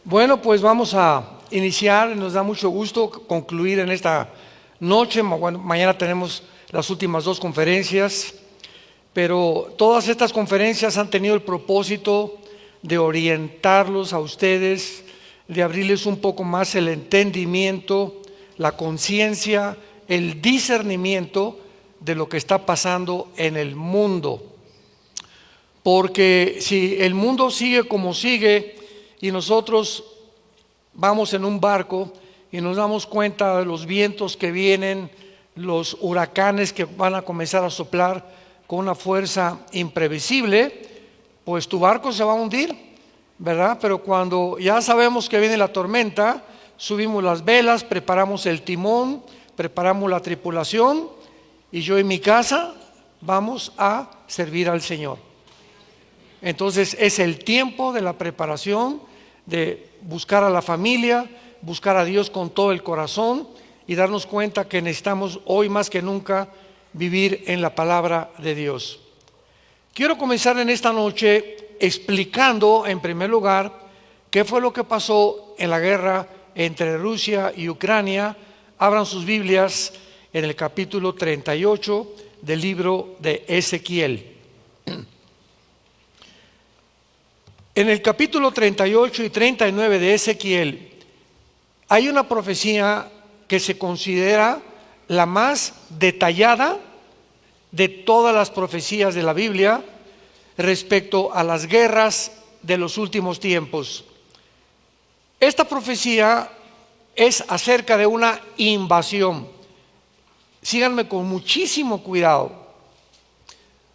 Bueno, pues vamos a iniciar. Nos da mucho gusto concluir en esta noche. Bueno, mañana tenemos las últimas dos conferencias, pero todas estas conferencias han tenido el propósito de orientarlos a ustedes, de abrirles un poco más el entendimiento, la conciencia, el discernimiento de lo que está pasando en el mundo. Porque si el mundo sigue como sigue y nosotros vamos en un barco y nos damos cuenta de los vientos que vienen, los huracanes que van a comenzar a soplar con una fuerza imprevisible, pues tu barco se va a hundir, ¿verdad? Pero cuando ya sabemos que viene la tormenta, subimos las velas, preparamos el timón, preparamos la tripulación y yo en mi casa vamos a servir al Señor. Entonces es el tiempo de la preparación, de buscar a la familia, buscar a Dios con todo el corazón y darnos cuenta que necesitamos hoy más que nunca vivir en la palabra de Dios. Quiero comenzar en esta noche explicando en primer lugar qué fue lo que pasó en la guerra entre Rusia y Ucrania. Abran sus Biblias en el capítulo 38 del libro de Ezequiel. En el capítulo 38 y 39 de Ezequiel hay una profecía que se considera la más detallada de todas las profecías de la Biblia respecto a las guerras de los últimos tiempos. Esta profecía es acerca de una invasión. Síganme con muchísimo cuidado.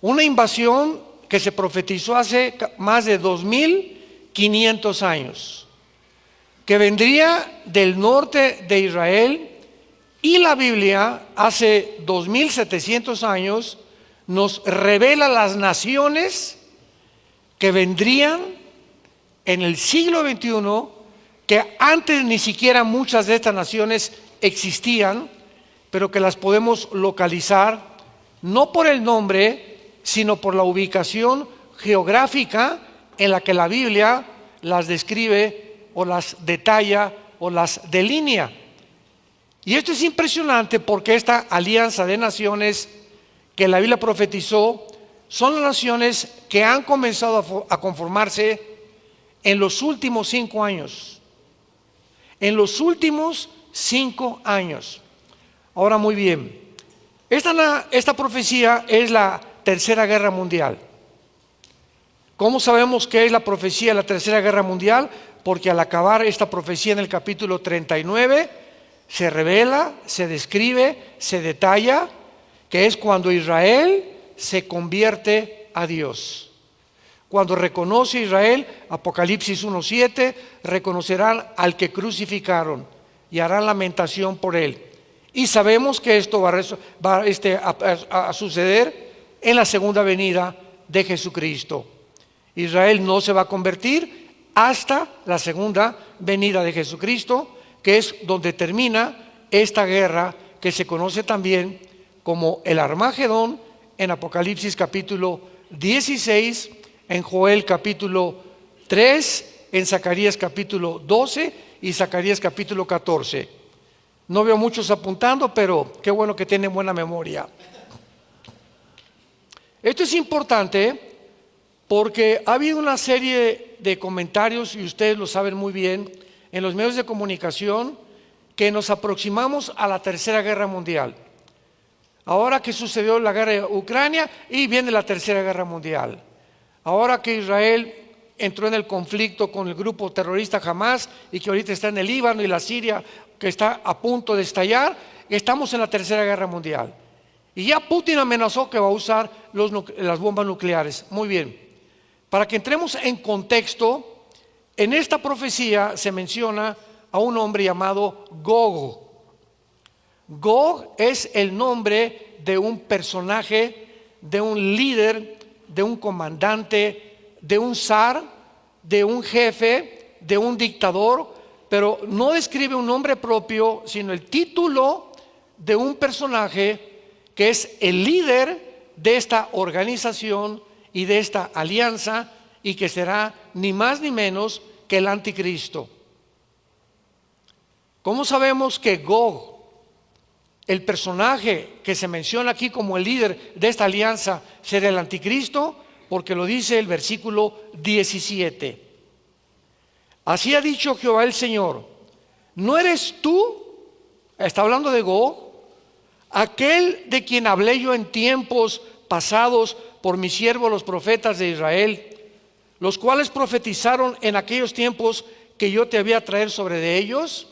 Una invasión que se profetizó hace más de 2500 años, que vendría del norte de Israel, y la Biblia hace 2700 años nos revela las naciones que vendrían en el siglo XXI, que antes ni siquiera muchas de estas naciones existían, pero que las podemos localizar no por el nombre, sino por la ubicación geográfica en la que la Biblia las describe o las detalla o las delinea. Y esto es impresionante porque esta alianza de naciones que la Biblia profetizó son las naciones que han comenzado a conformarse en los últimos 5 años. En los últimos 5 años. Ahora, muy bien, esta profecía es la Tercera Guerra Mundial. ¿Cómo sabemos que es la profecía de la Tercera Guerra Mundial? Porque al acabar esta profecía en el capítulo 39 se revela, se describe, se detalla que es cuando Israel se convierte a Dios. Cuando reconoce Israel, Apocalipsis 1:7, reconocerán al que crucificaron y harán lamentación por él. Y sabemos que esto va a suceder en la segunda venida de Jesucristo. Israel no se va a convertir hasta la segunda venida de Jesucristo, que es donde termina esta guerra que se conoce también como el Armagedón en Apocalipsis capítulo 16, en Joel capítulo 3, en Zacarías capítulo 12 y Zacarías capítulo 14. No veo muchos apuntando, pero qué bueno que tienen buena memoria. Esto es importante porque ha habido una serie de comentarios, y ustedes lo saben muy bien, en los medios de comunicación, que nos aproximamos a la Tercera Guerra Mundial. Ahora que sucedió la guerra de Ucrania y viene la Tercera Guerra Mundial. Ahora que Israel entró en el conflicto con el grupo terrorista Hamas y que ahorita está en el Líbano y la Siria que está a punto de estallar, estamos en la Tercera Guerra Mundial. Y ya Putin amenazó que va a usar las bombas nucleares. Muy bien. Para que entremos en contexto, en esta profecía se menciona a un hombre llamado Gog. Gog es el nombre de un personaje, de un líder, de un comandante, de un zar, de un jefe, de un dictador, pero no describe un nombre propio, sino el título de un personaje que es el líder de esta organización y de esta alianza, y que será ni más ni menos que el anticristo. ¿Cómo sabemos que Gog, el personaje que se menciona aquí como el líder de esta alianza, será el anticristo? Porque lo dice el versículo 17. Así ha dicho Jehová el Señor: ¿no eres tú, está hablando de Gog, aquel de quien hablé yo en tiempos pasados por mis siervos los profetas de Israel, los cuales profetizaron en aquellos tiempos que yo te había traer sobre de ellos?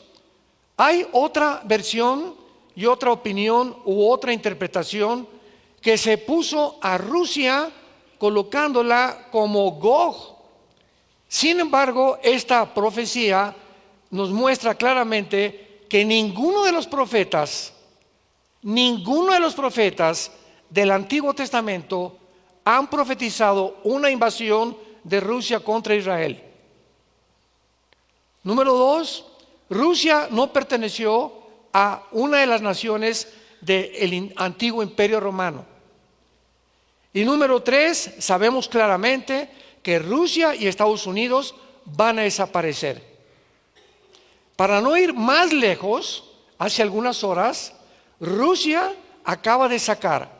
Hay otra versión y otra opinión u otra interpretación que se puso a Rusia colocándola como Gog. Sin embargo, esta profecía nos muestra claramente que ninguno de los profetas del Antiguo Testamento han profetizado una invasión de Rusia contra Israel. Número 2, Rusia no perteneció a una de las naciones del antiguo Imperio Romano. Y número 3, sabemos claramente que Rusia y Estados Unidos van a desaparecer. Para no ir más lejos, hace algunas horas, Rusia acaba de sacar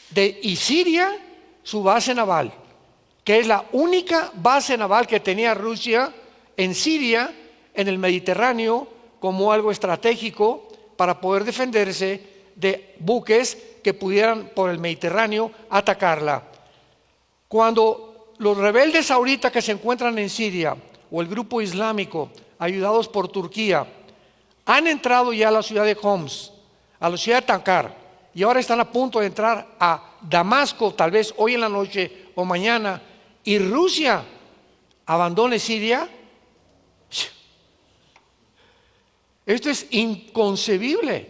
de Siria su base naval, que es la única base naval que tenía Rusia en Siria, en el Mediterráneo, como algo estratégico para poder defenderse de buques que pudieran por el Mediterráneo atacarla. Cuando los rebeldes ahorita que se encuentran en Siria, o el grupo islámico, ayudados por Turquía, han entrado ya a la ciudad de Homs, a la ciudad de Takar, y ahora están a punto de entrar a Damasco, tal vez hoy en la noche o mañana, y Rusia abandone Siria. Esto es inconcebible,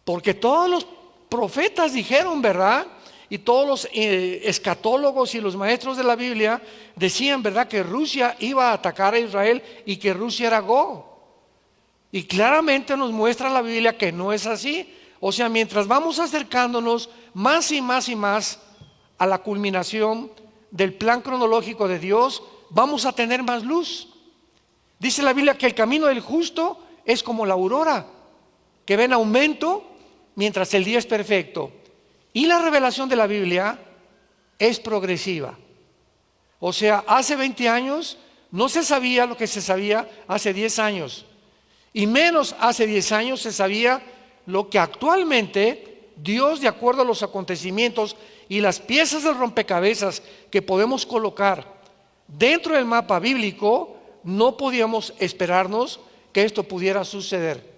porque todos los profetas dijeron, ¿verdad? Y todos los escatólogos y los maestros de la Biblia decían, ¿verdad?, que Rusia iba a atacar a Israel y que Rusia era Gog. Y claramente nos muestra la Biblia que no es así. O sea, mientras vamos acercándonos más y más y más a la culminación del plan cronológico de Dios, vamos a tener más luz. Dice la Biblia que el camino del justo es como la aurora, que va en aumento mientras el día es perfecto. Y la revelación de la Biblia es progresiva. O sea, hace 20 años no se sabía lo que se sabía hace 10 años. Y menos hace 10 años se sabía lo que actualmente Dios, de acuerdo a los acontecimientos y las piezas del rompecabezas que podemos colocar dentro del mapa bíblico, no podíamos esperarnos que esto pudiera suceder.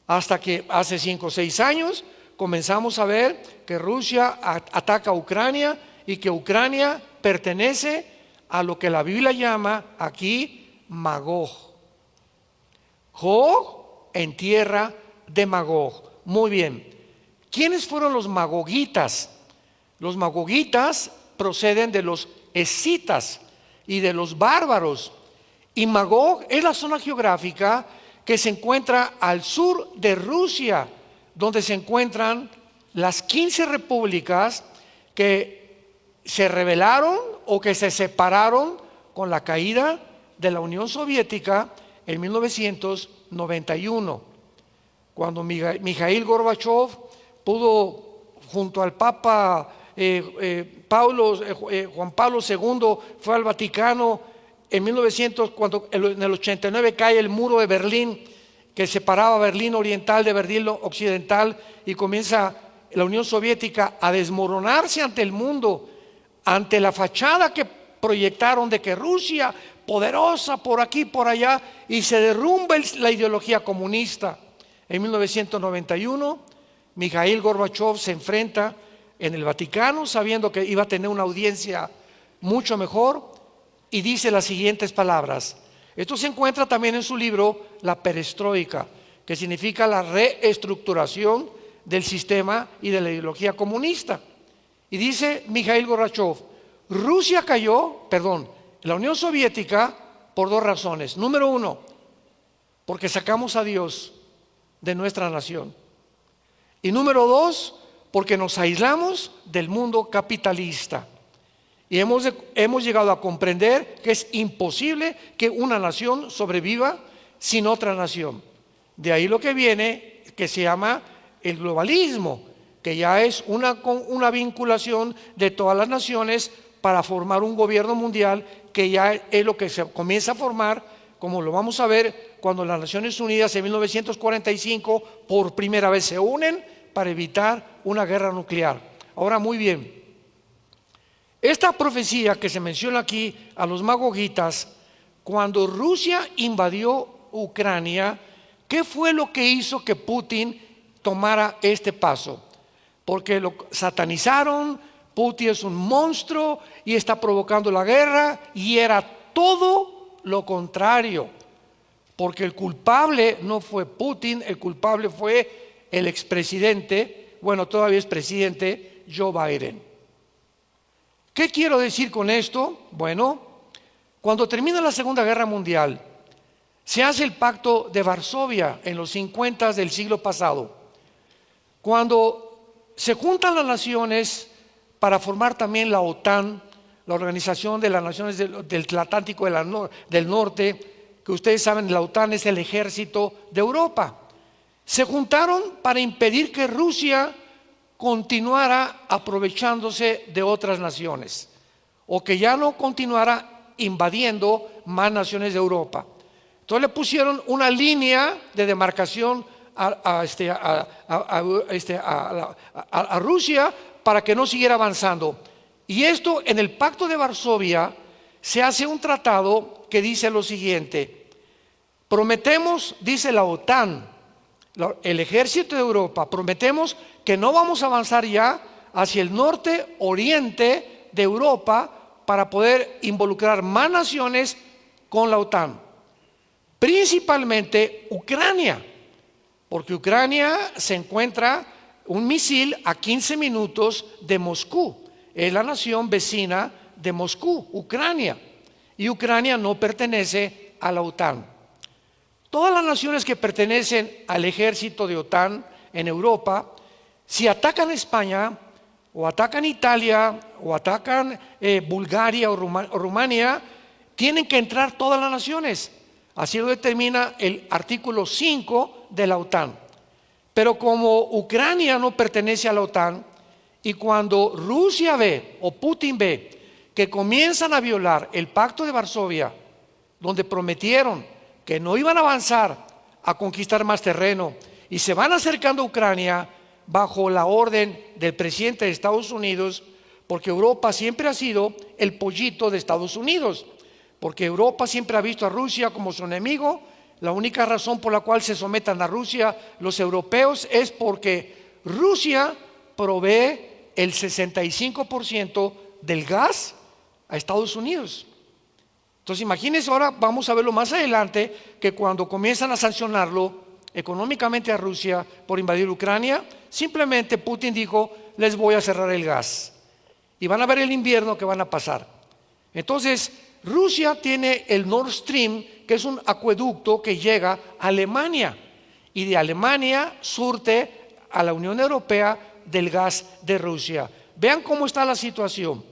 Hasta que hace 5 o 6 años comenzamos a ver que Rusia ataca a Ucrania y que Ucrania pertenece a lo que la Biblia llama aquí Magog. Gog en tierra de Magog. Muy bien. ¿Quiénes fueron los magogitas? Los magogitas proceden de los escitas y de los bárbaros. Y Magog es la zona geográfica que se encuentra al sur de Rusia, donde se encuentran las 15 repúblicas que se rebelaron o que se separaron con la caída de la Unión Soviética en 1991, cuando Mikhail Gorbachev pudo, junto al Papa Juan Pablo II, fue al Vaticano en 1900, cuando en el 89 cae el muro de Berlín, que separaba Berlín Oriental de Berlín Occidental, y comienza la Unión Soviética a desmoronarse ante el mundo, ante la fachada que proyectaron de que Rusia, poderosa por aquí, por allá, y se derrumba la ideología comunista. En 1991, Mikhail Gorbachev se enfrenta en el Vaticano, sabiendo que iba a tener una audiencia mucho mejor, y dice las siguientes palabras. Esto se encuentra también en su libro La Perestroika, que significa la reestructuración del sistema y de la ideología comunista. Y dice Mikhail Gorbachev, la Unión Soviética, por 2 razones. Número 1, porque sacamos a Dios de nuestra nación. Y número 2, porque nos aislamos del mundo capitalista. Y hemos llegado a comprender que es imposible que una nación sobreviva sin otra nación. De ahí lo que viene, que se llama el globalismo, que ya es una vinculación de todas las naciones para formar un gobierno mundial, que ya es lo que se comienza a formar, como lo vamos a ver cuando las Naciones Unidas en 1945 por primera vez se unen para evitar una guerra nuclear. Ahora, muy bien, esta profecía que se menciona aquí a los magogitas, cuando Rusia invadió Ucrania, ¿qué fue lo que hizo que Putin tomara este paso? Porque lo satanizaron, Putin es un monstruo y está provocando la guerra, y era todo lo contrario, porque el culpable no fue Putin, el culpable fue el expresidente, bueno, todavía es presidente, Joe Biden. ¿Qué quiero decir con esto? Bueno, cuando termina la Segunda Guerra Mundial, se hace el Pacto de Varsovia en los 50 del siglo pasado, cuando se juntan las naciones para formar también la OTAN, la Organización de las Naciones del Atlántico del Norte, que ustedes saben, la OTAN es el ejército de Europa. Se juntaron para impedir que Rusia continuara aprovechándose de otras naciones, o que ya no continuara invadiendo más naciones de Europa. Entonces le pusieron una línea de demarcación a Rusia para que no siguiera avanzando. Y esto, en el Pacto de Varsovia se hace un tratado que dice lo siguiente: prometemos, dice la OTAN, el ejército de Europa, prometemos que no vamos a avanzar ya hacia el norte oriente de Europa para poder involucrar más naciones con la OTAN, principalmente Ucrania, porque Ucrania se encuentra un misil a 15 minutos de Moscú, es la nación vecina de Moscú, Ucrania, y Ucrania no pertenece a la OTAN. Todas las naciones que pertenecen al ejército de OTAN en Europa, si atacan España, o atacan Italia, o atacan Bulgaria o Rumania, tienen que entrar todas las naciones. Así lo determina el artículo 5 de la OTAN. Pero como Ucrania no pertenece a la OTAN, y cuando Rusia ve, o Putin ve, que comienzan a violar el Pacto de Varsovia, donde prometieron que no iban a avanzar a conquistar más terreno, y se van acercando a Ucrania bajo la orden del presidente de Estados Unidos, porque Europa siempre ha sido el pollito de Estados Unidos, porque Europa siempre ha visto a Rusia como su enemigo. La única razón por la cual se sometan a Rusia los europeos es porque Rusia provee el 65% del gas a Estados Unidos. Entonces imagínense, ahora vamos a verlo más adelante, que cuando comienzan a sancionarlo económicamente a Rusia por invadir Ucrania, simplemente Putin dijo: les voy a cerrar el gas, y van a ver el invierno que van a pasar. Entonces Rusia tiene el Nord Stream, que es un acueducto que llega a Alemania, y de Alemania surte a la Unión Europea del gas de Rusia. Vean cómo está la situación.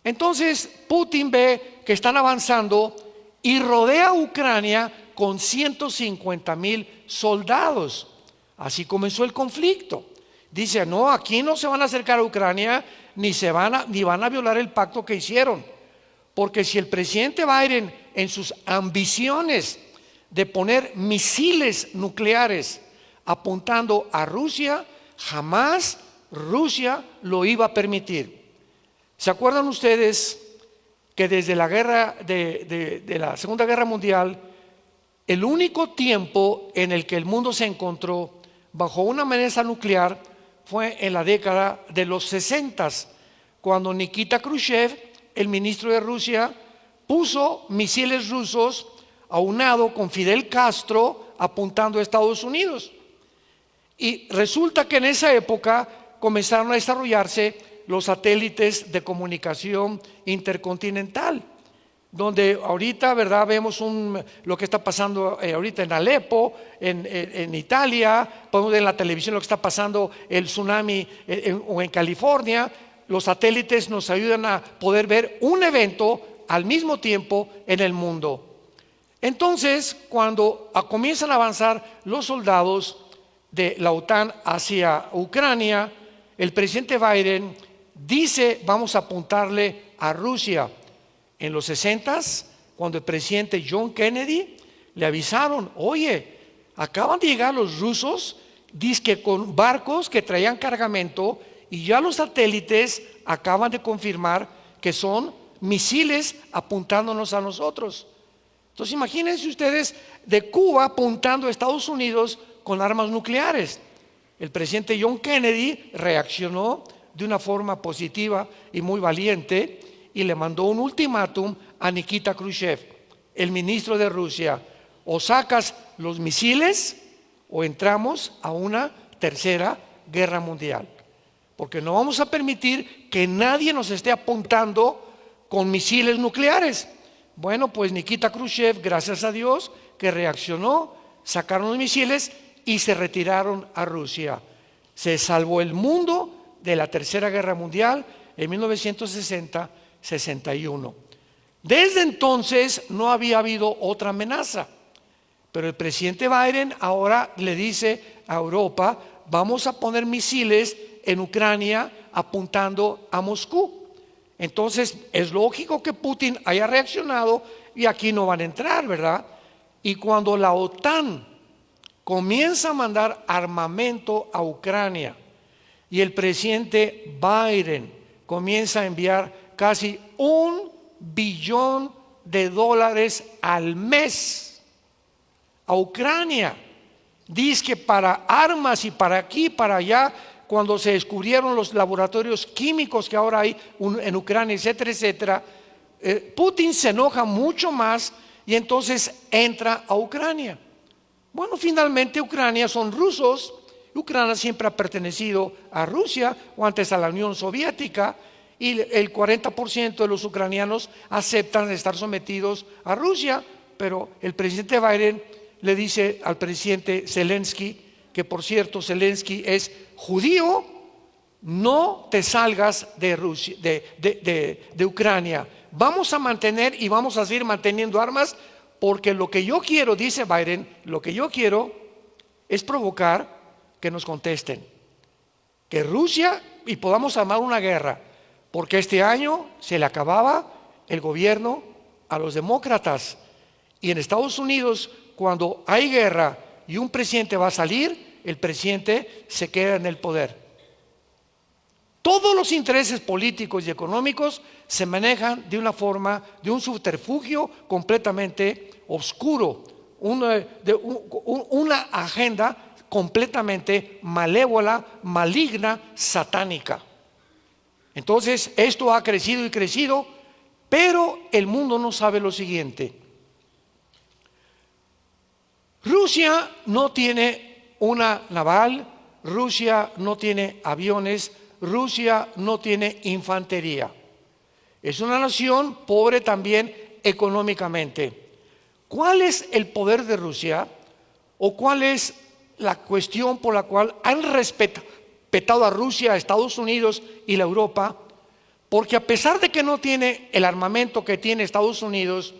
Entonces Putin ve que están avanzando y rodea a Ucrania con 150,000 soldados. Así comenzó el conflicto. Dice: no, aquí no se van a acercar a Ucrania, ni van a violar el pacto que hicieron. Porque si el presidente Biden, en sus ambiciones de poner misiles nucleares apuntando a Rusia, jamás Rusia lo iba a permitir. ¿Se acuerdan ustedes que desde la guerra de la Segunda Guerra Mundial, el único tiempo en el que el mundo se encontró bajo una amenaza nuclear fue en la década de los 60, cuando Nikita Khrushchev, el ministro de Rusia, puso misiles rusos aunado con Fidel Castro apuntando a Estados Unidos? Y resulta que en esa época comenzaron a desarrollarse los satélites de comunicación intercontinental, donde ahorita, ¿verdad?, vemos lo que está pasando ahorita en Alepo, en Italia, podemos ver en la televisión lo que está pasando, el tsunami o en California. Los satélites nos ayudan a poder ver un evento al mismo tiempo en el mundo. Entonces, cuando comienzan a avanzar los soldados de la OTAN hacia Ucrania, el presidente Biden dice: vamos a apuntarle a Rusia. En los 60s, cuando el presidente John Kennedy le avisaron: oye, acaban de llegar los rusos, dizque con barcos que traían cargamento, y ya los satélites acaban de confirmar que son misiles apuntándonos a nosotros. Entonces imagínense ustedes de Cuba apuntando a Estados Unidos con armas nucleares. El presidente John Kennedy reaccionó de una forma positiva y muy valiente y le mandó un ultimátum a Nikita Khrushchev, el ministro de Rusia: o sacas los misiles o entramos a una tercera guerra mundial, porque no vamos a permitir que nadie nos esté apuntando con misiles nucleares. Bueno, pues Nikita Khrushchev, gracias a Dios, que reaccionó, sacaron los misiles y se retiraron a Rusia. Se salvó el mundo de la Tercera Guerra Mundial en 1960-61. Desde entonces no había habido otra amenaza, pero el presidente Biden ahora le dice a Europa: vamos a poner misiles en Ucrania apuntando a Moscú. Entonces es lógico que Putin haya reaccionado y aquí no van a entrar, ¿verdad? Y cuando la OTAN comienza a mandar armamento a Ucrania y el presidente Biden comienza a enviar casi $1 billón al mes a Ucrania, dice que para armas y para aquí, para allá, cuando se descubrieron los laboratorios químicos que ahora hay en Ucrania, etcétera, etcétera, Putin se enoja mucho más y entonces entra a Ucrania. Bueno, finalmente Ucrania son rusos. Ucrania siempre ha pertenecido a Rusia o antes a la Unión Soviética, y el 40% de los ucranianos aceptan estar sometidos a Rusia, pero el presidente Biden le dice al presidente Zelensky, que por cierto Zelensky es judío: no te salgas de Rusia, de Ucrania. Vamos a mantener y vamos a seguir manteniendo armas, porque lo que yo quiero, dice Biden, lo que yo quiero es provocar que nos contesten, que Rusia, y podamos armar una guerra, porque este año se le acababa el gobierno a los demócratas, y en Estados Unidos, cuando hay guerra y un presidente va a salir, el presidente se queda en el poder. Todos los intereses políticos y económicos se manejan de una forma, de un subterfugio completamente oscuro, una agenda completamente malévola, maligna, satánica. Entonces esto ha crecido y crecido, pero el mundo no sabe lo siguiente: Rusia no tiene una naval, Rusia no tiene aviones, Rusia no tiene infantería. Es una nación pobre también económicamente. ¿Cuál es el poder de Rusia? ¿O cuál es la cuestión por la cual han respetado a Rusia, a Estados Unidos y la Europa? Porque a pesar de que no tiene el armamento que tiene Estados Unidos,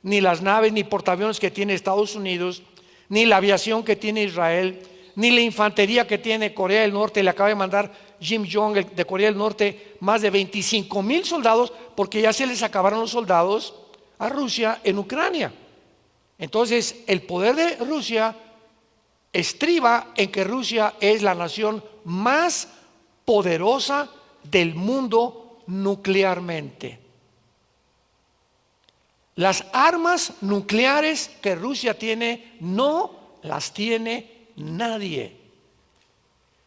ni las naves ni portaaviones que tiene Estados Unidos, ni la aviación que tiene Israel, ni la infantería que tiene Corea del Norte, le acaba de mandar Kim Jong de Corea del Norte más de 25,000 soldados, porque ya se les acabaron los soldados a Rusia en Ucrania. Entonces el poder de Rusia estriba en que Rusia es la nación más poderosa del mundo nuclearmente. Las armas nucleares que Rusia tiene no las tiene nadie.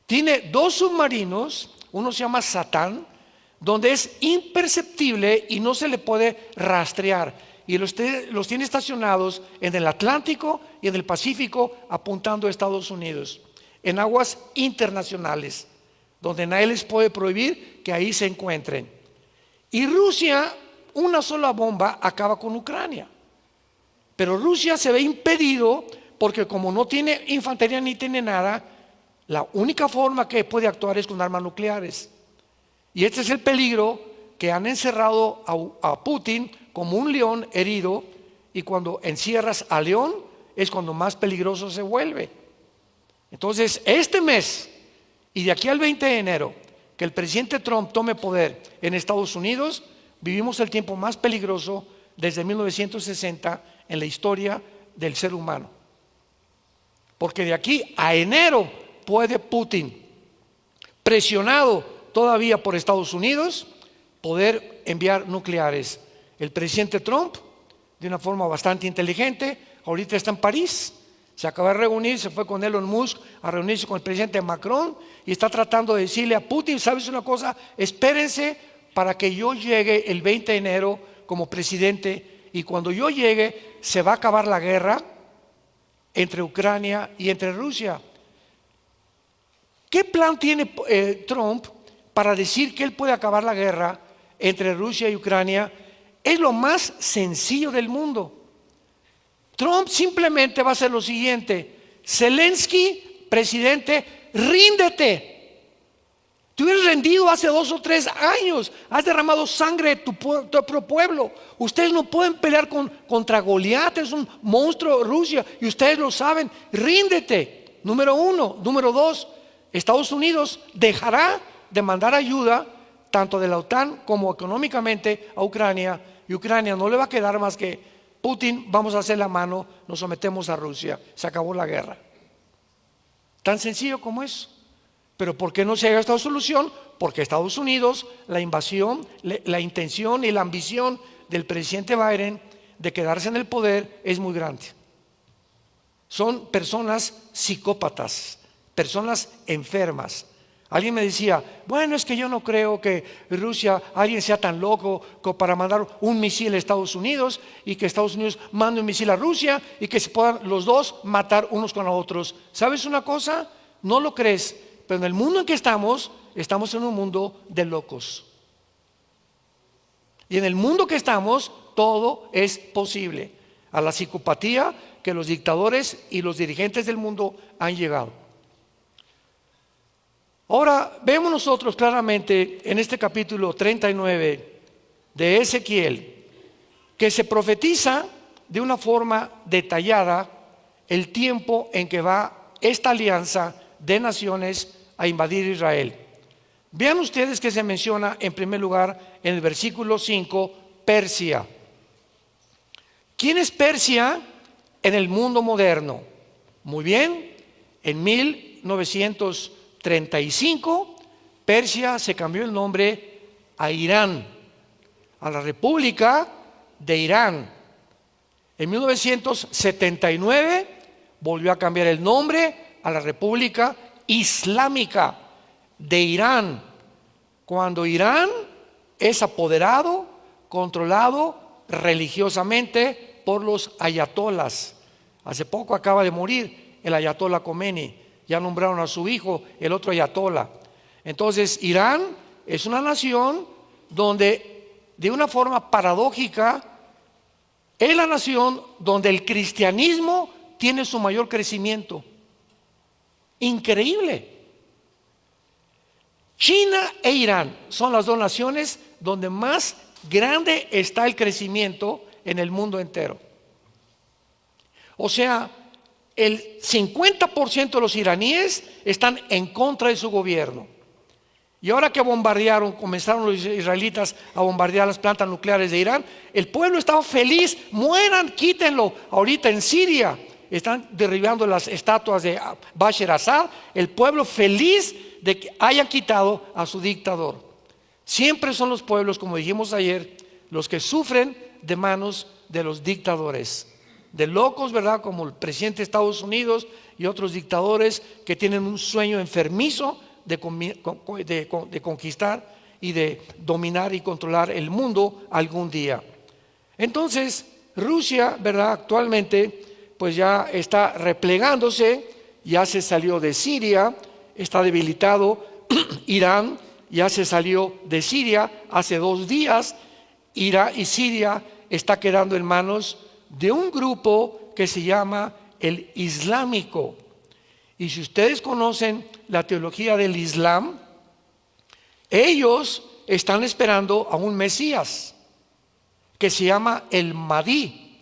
Tiene 2 submarinos, uno se llama Satán, donde es imperceptible y no se le puede rastrear, y los tiene estacionados en el Atlántico y en el Pacífico, apuntando a Estados Unidos, en aguas internacionales, donde nadie les puede prohibir que ahí se encuentren. Y Rusia, una sola bomba acaba con Ucrania, pero Rusia se ve impedido porque como no tiene infantería ni tiene nada, la única forma que puede actuar es con armas nucleares. Y este es el peligro, que han encerrado a Putin como un león herido y cuando encierras a león es cuando más peligroso se vuelve. Entonces, este mes y de aquí al 20 de enero, que el presidente Trump tome poder en Estados Unidos, vivimos el tiempo más peligroso desde 1960 en la historia del ser humano. Porque de aquí a enero puede Putin, presionado todavía por Estados Unidos, poder enviar nucleares. El presidente Trump, de una forma bastante inteligente, ahorita está en París, se acaba de reunir, se fue con Elon Musk a reunirse con el presidente Macron y está tratando de decirle a Putin, ¿sabes una cosa? Espérense para que yo llegue el 20 de enero como presidente, y cuando yo llegue se va a acabar la guerra entre Ucrania y entre Rusia. ¿Qué plan tiene Trump para decir que él puede acabar la guerra entre Rusia y Ucrania? Es lo más sencillo del mundo. Trump simplemente va a hacer lo siguiente: Zelensky, presidente, ríndete. Te hubieras rendido hace 2 o 3 años, has derramado sangre de tu propio pueblo. Ustedes no pueden pelear contra Goliat, es un monstruo Rusia, y ustedes lo saben. Ríndete, número 1. Número 2, Estados Unidos dejará de mandar ayuda tanto de la OTAN como económicamente a Ucrania, y Ucrania no le va a quedar más que Putin, vamos a hacer la mano, nos sometemos a Rusia, se acabó la guerra. Tan sencillo como eso. Pero ¿por qué no se ha esta solución? Porque Estados Unidos, la invasión, la intención y la ambición del presidente Biden de quedarse en el poder es muy grande. Son personas psicópatas, personas enfermas. Alguien me decía, bueno, es que yo no creo que Rusia, alguien sea tan loco como para mandar un misil a Estados Unidos y que Estados Unidos mande un misil a Rusia y que se puedan los dos matar unos con los otros. ¿Sabes una cosa? No lo crees, pero en el mundo en que estamos en un mundo de locos. Y en el mundo que estamos, todo es posible. A la psicopatía que los dictadores y los dirigentes del mundo han llegado. Ahora vemos nosotros claramente en este capítulo 39 de Ezequiel que se profetiza de una forma detallada el tiempo en que va esta alianza de naciones a invadir Israel. Vean ustedes que se menciona en primer lugar en el versículo 5, Persia. ¿Quién es Persia en el mundo moderno? Muy bien, en 1935, Persia se cambió el nombre a Irán, a la República de Irán. En 1979 volvió a cambiar el nombre a la República Islámica de Irán, cuando Irán es apoderado, controlado religiosamente por los ayatolas. Hace poco acaba de morir el ayatolá Khomeini. Ya nombraron a su hijo, el otro ayatolá. Entonces, Irán es una nación donde, de una forma paradójica, es la nación donde el cristianismo tiene su mayor crecimiento. Increíble. China e Irán son las dos naciones donde más grande está el crecimiento en el mundo entero. O sea, el 50% de los iraníes están en contra de su gobierno. Y ahora que comenzaron los israelitas a bombardear las plantas nucleares de Irán, el pueblo estaba feliz, mueran, quítenlo. Ahorita en Siria están derribando las estatuas de Bashar al-Assad, el pueblo feliz de que hayan quitado a su dictador. Siempre son los pueblos, como dijimos ayer, los que sufren de manos de los dictadores. De locos, ¿verdad? Como el presidente de Estados Unidos y otros dictadores que tienen un sueño enfermizo de conquistar y de dominar y controlar el mundo algún día. Entonces, Rusia, ¿verdad? Actualmente, pues ya está replegándose, ya se salió de Siria, está debilitado. Irán ya se salió de Siria hace 2 días. Irak y Siria está quedando en manos de un grupo que se llama el Islámico. Y si ustedes conocen la teología del Islam, ellos están esperando a un Mesías que se llama el Mahdi.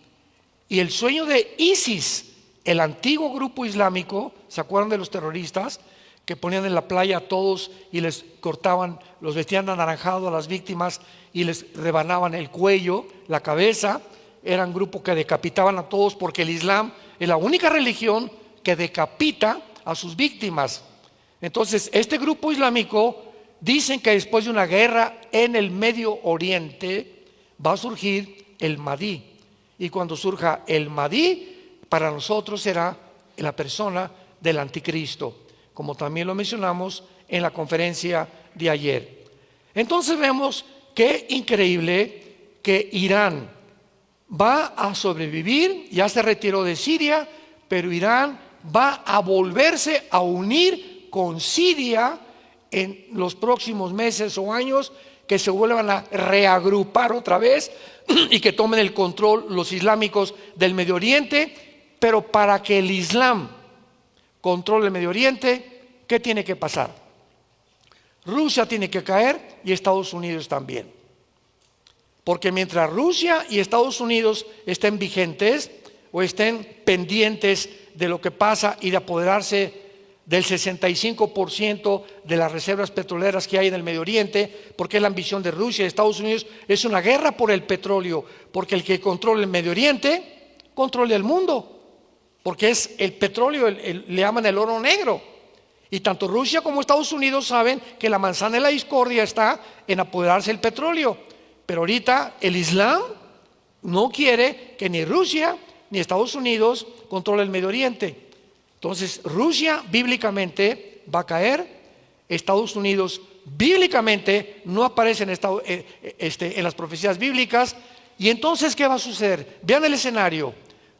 Y el sueño de ISIS, el antiguo grupo islámico, ¿se acuerdan de los terroristas que ponían en la playa a todos y les cortaban, los vestían anaranjado a las víctimas y les rebanaban el cuello, la cabeza? Eran un grupo que decapitaban a todos, porque el Islam es la única religión que decapita a sus víctimas. Entonces, este grupo islámico dicen que después de una guerra en el Medio Oriente va a surgir el Mahdi. Y cuando surja el Mahdi, para nosotros será la persona del anticristo, como también lo mencionamos en la conferencia de ayer. Entonces vemos qué increíble que Irán va a sobrevivir, ya se retiró de Siria, pero Irán va a volverse a unir con Siria en los próximos meses o años, que se vuelvan a reagrupar otra vez y que tomen el control los islámicos del Medio Oriente. Pero para que el Islam controle el Medio Oriente, ¿qué tiene que pasar? Rusia tiene que caer y Estados Unidos también. Porque mientras Rusia y Estados Unidos estén vigentes o estén pendientes de lo que pasa y de apoderarse del 65% de las reservas petroleras que hay en el Medio Oriente, porque es la ambición de Rusia y Estados Unidos, es una guerra por el petróleo, porque el que controla el Medio Oriente controla el mundo, porque es el petróleo, le llaman el oro negro. Y tanto Rusia como Estados Unidos saben que la manzana de la discordia está en apoderarse del petróleo. Pero ahorita el Islam no quiere que ni Rusia ni Estados Unidos controle el Medio Oriente. Entonces Rusia bíblicamente va a caer, Estados Unidos bíblicamente no aparece en las profecías bíblicas. Y entonces, ¿qué va a suceder? Vean el escenario: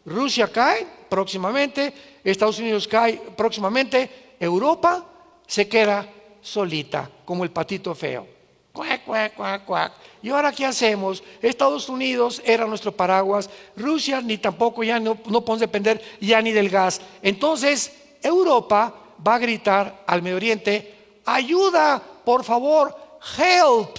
Rusia cae próximamente, Estados Unidos cae próximamente, Europa se queda solita como el patito feo. Cuac, cuac, cuac, cuac. ¿Y ahora qué hacemos? Estados Unidos era nuestro paraguas, Rusia ni tampoco, ya no podemos depender ya ni del gas. Entonces Europa va a gritar al Medio Oriente: ayuda, por favor, help,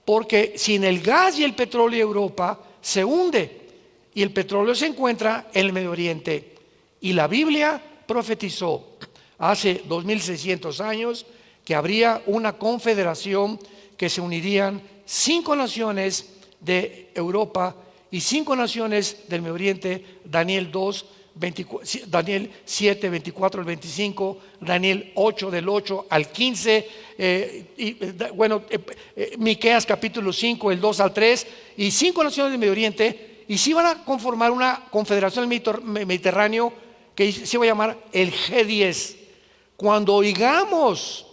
porque sin el gas y el petróleo Europa se hunde, y el petróleo se encuentra en el Medio Oriente. Y la Biblia profetizó hace 2600 años que habría una confederación, que se unirían 5 naciones de Europa y 5 naciones del Medio Oriente. Daniel 2, 24, Daniel 7, 24 al 25, Daniel 8 del 8 al 15, Miqueas capítulo 5, el 2 al 3, y 5 naciones del Medio Oriente, y sí van a conformar una confederación del Mediterráneo que se va a llamar el G10. Cuando oigamos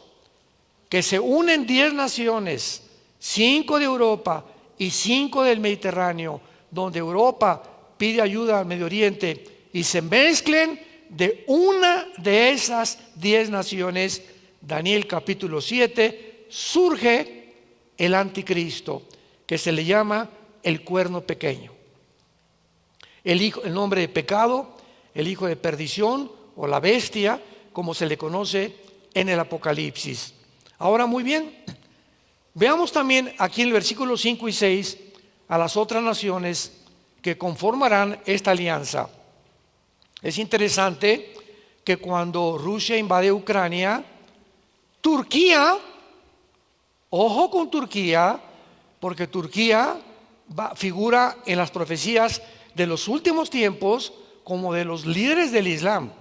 que se unen 10 naciones, 5 de Europa y 5 del Mediterráneo, donde Europa pide ayuda al Medio Oriente, y se mezclen de una de esas 10 naciones, Daniel capítulo 7, surge el anticristo, que se le llama el cuerno pequeño. El nombre de pecado, el hijo de perdición o la bestia, como se le conoce en el Apocalipsis. Ahora, muy bien, veamos también aquí en el versículo 5 y 6 a las otras naciones que conformarán esta alianza. Es interesante que cuando Rusia invade Ucrania, Turquía, ojo con Turquía, porque Turquía figura en las profecías de los últimos tiempos como de los líderes del Islam.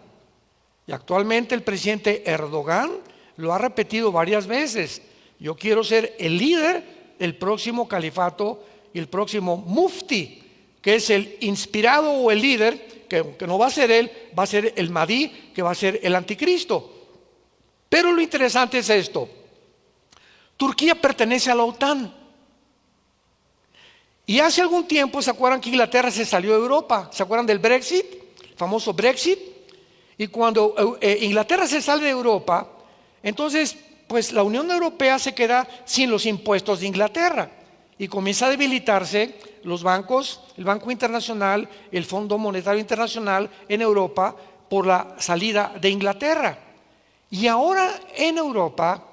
Y actualmente el presidente Erdogan lo ha repetido varias veces: yo quiero ser el líder del próximo califato y el próximo mufti, que es el inspirado o el líder, que no va a ser él, va a ser el Mahdi, que va a ser el anticristo. Pero lo interesante es esto: Turquía pertenece a la OTAN. Y hace algún tiempo, ¿se acuerdan que Inglaterra se salió de Europa? ¿Se acuerdan del Brexit? El famoso Brexit. Y cuando Inglaterra se sale de Europa, entonces pues la Unión Europea se queda sin los impuestos de Inglaterra y comienza a debilitarse los bancos, el Banco Internacional, el Fondo Monetario Internacional en Europa, por la salida de Inglaterra. Y ahora en Europa,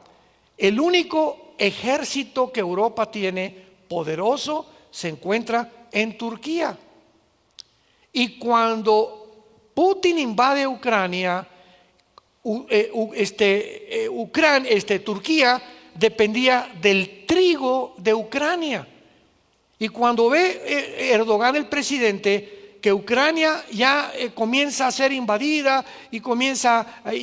el único ejército que Europa tiene poderoso se encuentra en Turquía. Y cuando Putin invade Ucrania, Turquía dependía del trigo de Ucrania. Y cuando ve Erdogan, el presidente, que Ucrania ya comienza a ser invadida y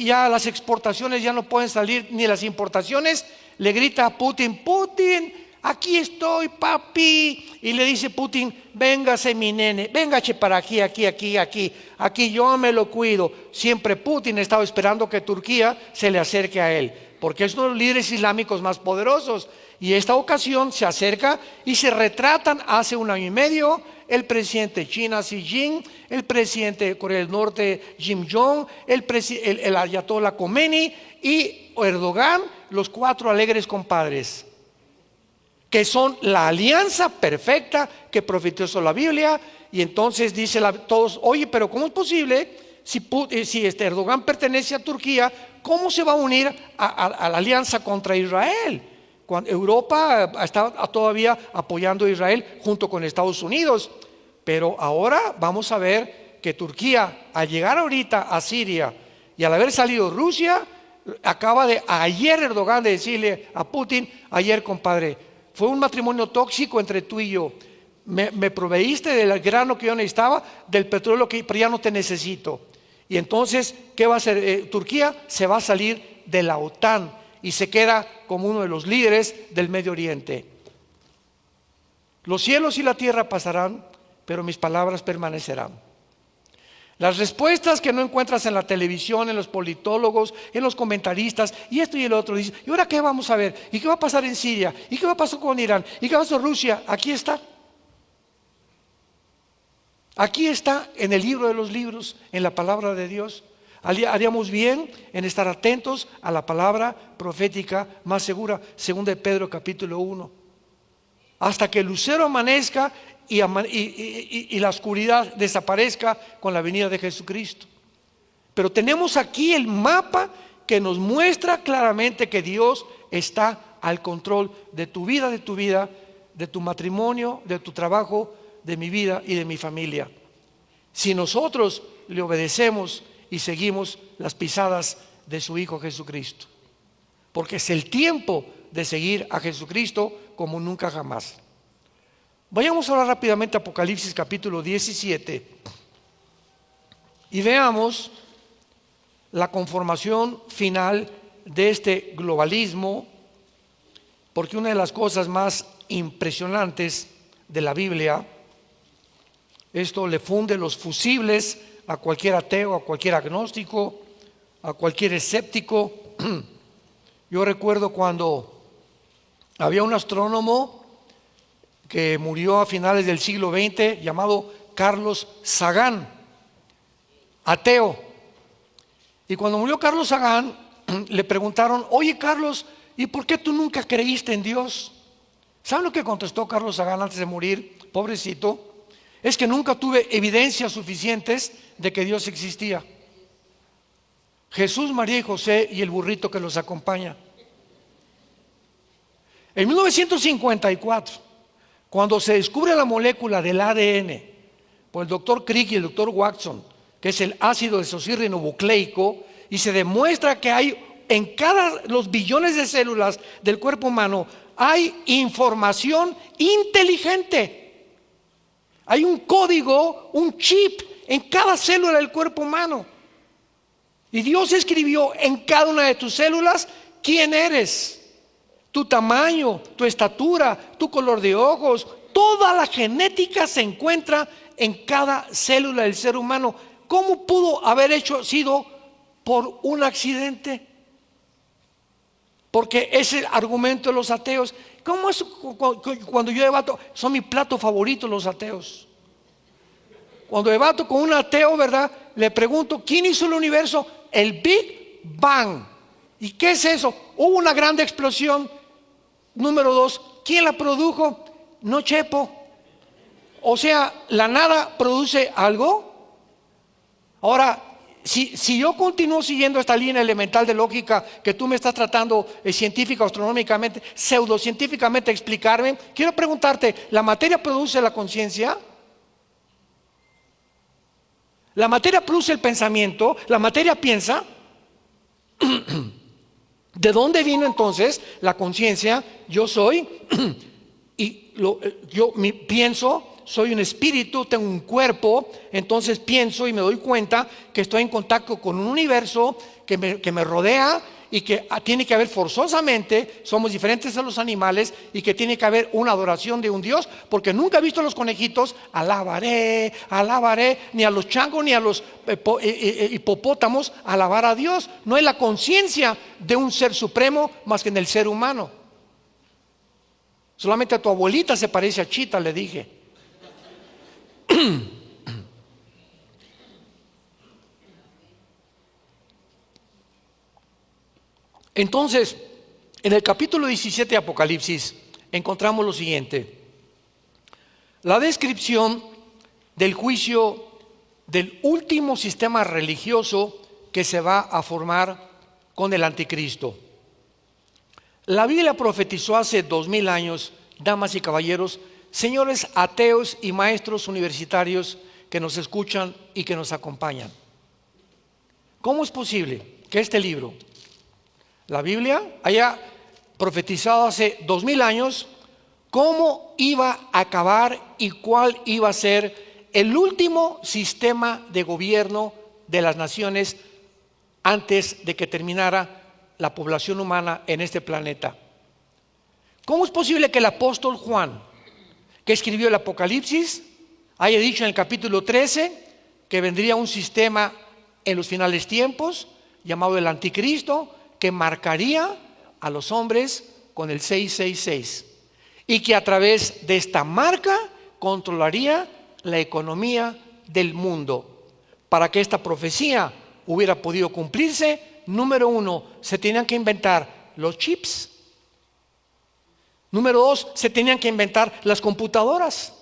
ya las exportaciones ya no pueden salir, ni las importaciones, le grita a Putin: Putin, aquí estoy, papi. Y le dice Putin: véngase mi nene, véngase para aquí, aquí yo me lo cuido. Siempre Putin estaba esperando que Turquía se le acerque a él, porque es uno de los líderes islámicos más poderosos. Y esta ocasión se acerca y se retratan hace 1 año y medio el presidente de China, Xi Jinping, el presidente de Corea del Norte, Kim Jong, el ayatollah Khomeini y Erdogan, los 4 alegres compadres, que son la alianza perfecta que profetizó la Biblia. Y entonces dice todos: oye, pero ¿cómo es posible si Erdogan pertenece a Turquía? ¿Cómo se va a unir a la alianza contra Israel? Cuando Europa está todavía apoyando a Israel junto con Estados Unidos. Pero ahora vamos a ver que Turquía, al llegar ahorita a Siria y al haber salido Rusia, acaba de ayer Erdogan de decirle a Putin: ayer, compadre, fue un matrimonio tóxico entre tú y yo. Me proveíste del grano que yo necesitaba, del petróleo pero ya no te necesito. Y entonces, ¿qué va a hacer? Turquía se va a salir de la OTAN y se queda como uno de los líderes del Medio Oriente. Los cielos y la tierra pasarán, pero mis palabras permanecerán. Las respuestas que no encuentras en la televisión, en los politólogos, en los comentaristas, y esto y el otro, dicen: ¿y ahora qué vamos a ver? ¿Y qué va a pasar en Siria? ¿Y qué va a pasar con Irán? ¿Y qué va a pasar con Rusia? Aquí está. Aquí está, en el libro de los libros, en la palabra de Dios. Haríamos bien en estar atentos a la palabra profética más segura, 2 de Pedro capítulo 1. Hasta que el lucero amanezca y la oscuridad desaparezca con la venida de Jesucristo. Pero tenemos aquí el mapa que nos muestra claramente que Dios está al control de tu vida, de tu matrimonio, de tu trabajo, de mi vida y de mi familia. Si nosotros le obedecemos y seguimos las pisadas de su Hijo Jesucristo, porque es el tiempo de seguir a Jesucristo como nunca jamás. Vayamos ahora rápidamente a Apocalipsis capítulo 17 y veamos la conformación final de este globalismo, porque una de las cosas más impresionantes de la Biblia, esto le funde los fusibles a cualquier ateo, a cualquier agnóstico, a cualquier escéptico. Yo recuerdo cuando había un astrónomo que murió a finales del siglo XX llamado Carlos Sagan, ateo. Y cuando murió Carlos Sagan, le preguntaron: oye, Carlos, ¿y por qué tú nunca creíste en Dios? ¿Saben lo que contestó Carlos Sagan antes de morir? Pobrecito. Es que nunca tuve evidencias suficientes de que Dios existía. Jesús, María y José y el burrito que los acompaña. En 1954, cuando se descubre la molécula del ADN por el doctor Crick y el doctor Watson, que es el ácido desoxirribonucleico, y se demuestra que hay en los billones de células del cuerpo humano hay información inteligente. Hay un código, un chip en cada célula del cuerpo humano. Y Dios escribió en cada una de tus células quién eres, tu tamaño, tu estatura, tu color de ojos. Toda la genética se encuentra en cada célula del ser humano. ¿Cómo pudo haber sido por un accidente? Porque es el argumento de los ateos. ¿Cómo es cuando yo debato? Son mi plato favorito los ateos. Cuando debato con un ateo, ¿verdad? Le pregunto: ¿quién hizo el universo? El Big Bang. ¿Y qué es eso? Hubo una gran explosión. Número 2, ¿quién la produjo? No chepo. O sea, ¿la nada produce algo? Ahora, si yo continúo siguiendo esta línea elemental de lógica que tú me estás tratando científica, astronómicamente, pseudocientíficamente explicarme, quiero preguntarte: ¿la materia produce la conciencia? La materia produce el pensamiento, la materia piensa. ¿De dónde vino entonces la conciencia? Yo soy, pienso, soy un espíritu, tengo un cuerpo, entonces pienso y me doy cuenta que estoy en contacto con un universo que me rodea y que tiene que haber forzosamente, somos diferentes a los animales y que tiene que haber una adoración de un Dios, porque nunca he visto a los conejitos, alabaré, alabaré, ni a los changos ni a los hipopótamos alabar a Dios. No hay la conciencia de un ser supremo más que en el ser humano. Solamente a tu abuelita se parece a Chita, le dije. Entonces, en el capítulo 17 de Apocalipsis encontramos lo siguiente: la descripción del juicio del último sistema religioso que se va a formar con el anticristo. La Biblia profetizó hace 2000 años, damas y caballeros, señores ateos y maestros universitarios que nos escuchan y que nos acompañan. ¿Cómo es posible que este libro, la Biblia, haya profetizado hace 2000 años cómo iba a acabar y cuál iba a ser el último sistema de gobierno de las naciones antes de que terminara la población humana en este planeta? ¿Cómo es posible que el apóstol Juan, que escribió el Apocalipsis, haya dicho en el capítulo 13 que vendría un sistema en los finales tiempos llamado el anticristo, que marcaría a los hombres con el 666 y que a través de esta marca controlaría la economía del mundo? Para que esta profecía hubiera podido cumplirse, número uno, se tenían que inventar los chips. Número dos, se tenían que inventar las computadoras.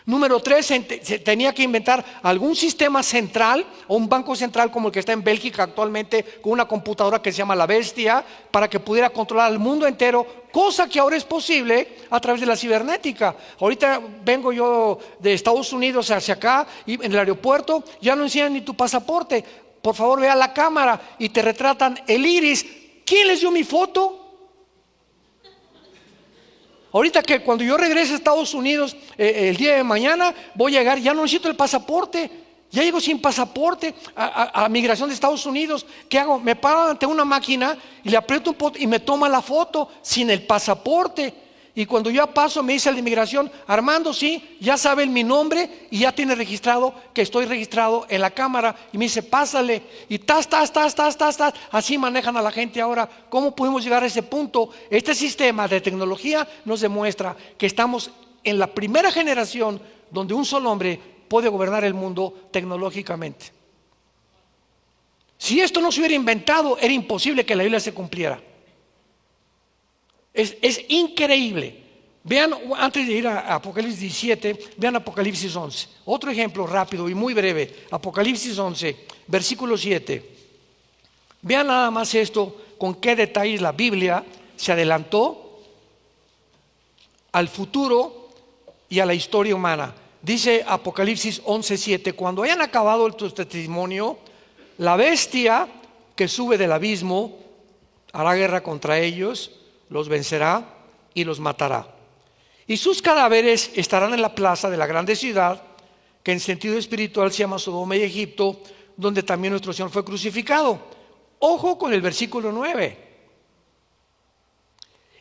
Número tres, se tenía que inventar algún sistema central o un banco central como el que está en Bélgica actualmente, con una computadora que se llama la Bestia, para que pudiera controlar al mundo entero, cosa que ahora es posible a través de la cibernética. Ahorita vengo yo de Estados Unidos hacia acá y en el aeropuerto ya no enseñan ni tu pasaporte. Por favor, ve a la cámara y te retratan el iris. ¿Quién les dio mi foto? Ahorita que cuando yo regrese a Estados Unidos el día de mañana, voy a llegar, ya no necesito el pasaporte, ya llego sin pasaporte a migración de Estados Unidos. ¿Qué hago? Me paro ante una máquina y le aprieto un botón y me toma la foto sin el pasaporte. Y cuando yo paso me dice el de inmigración: Armando, sí, ya sabe mi nombre y ya tiene registrado que estoy registrado en la cámara. Y me dice: pásale. Y así manejan a la gente ahora. ¿Cómo pudimos llegar a ese punto? Este sistema de tecnología nos demuestra que estamos en la primera generación donde un solo hombre puede gobernar el mundo tecnológicamente. Si esto no se hubiera inventado, era imposible que la Biblia se cumpliera. Es increíble. Vean, antes de ir a Apocalipsis 17, vean Apocalipsis 11. Otro ejemplo rápido y muy breve. Apocalipsis 11, versículo 7. Vean nada más esto, con qué detalles la Biblia se adelantó al futuro y a la historia humana. Dice Apocalipsis 11, 7: cuando hayan acabado tu testimonio, la bestia que sube del abismo hará guerra contra ellos, los vencerá y los matará. Y sus cadáveres estarán en la plaza de la grande ciudad, que en sentido espiritual se llama Sodoma y Egipto, donde también nuestro Señor fue crucificado. Ojo con el versículo 9.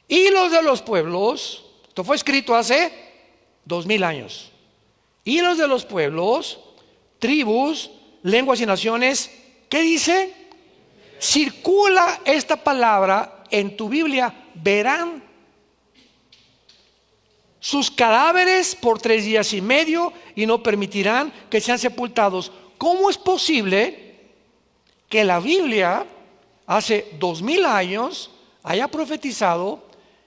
Y los de los pueblos, esto fue escrito hace 2000 años. Y los de los pueblos, tribus, lenguas y naciones, ¿qué dice? Circula esta palabra en tu Biblia: verán sus cadáveres por 3 días y medio y no permitirán que sean sepultados. ¿Cómo es posible que la Biblia hace 2000 años haya profetizado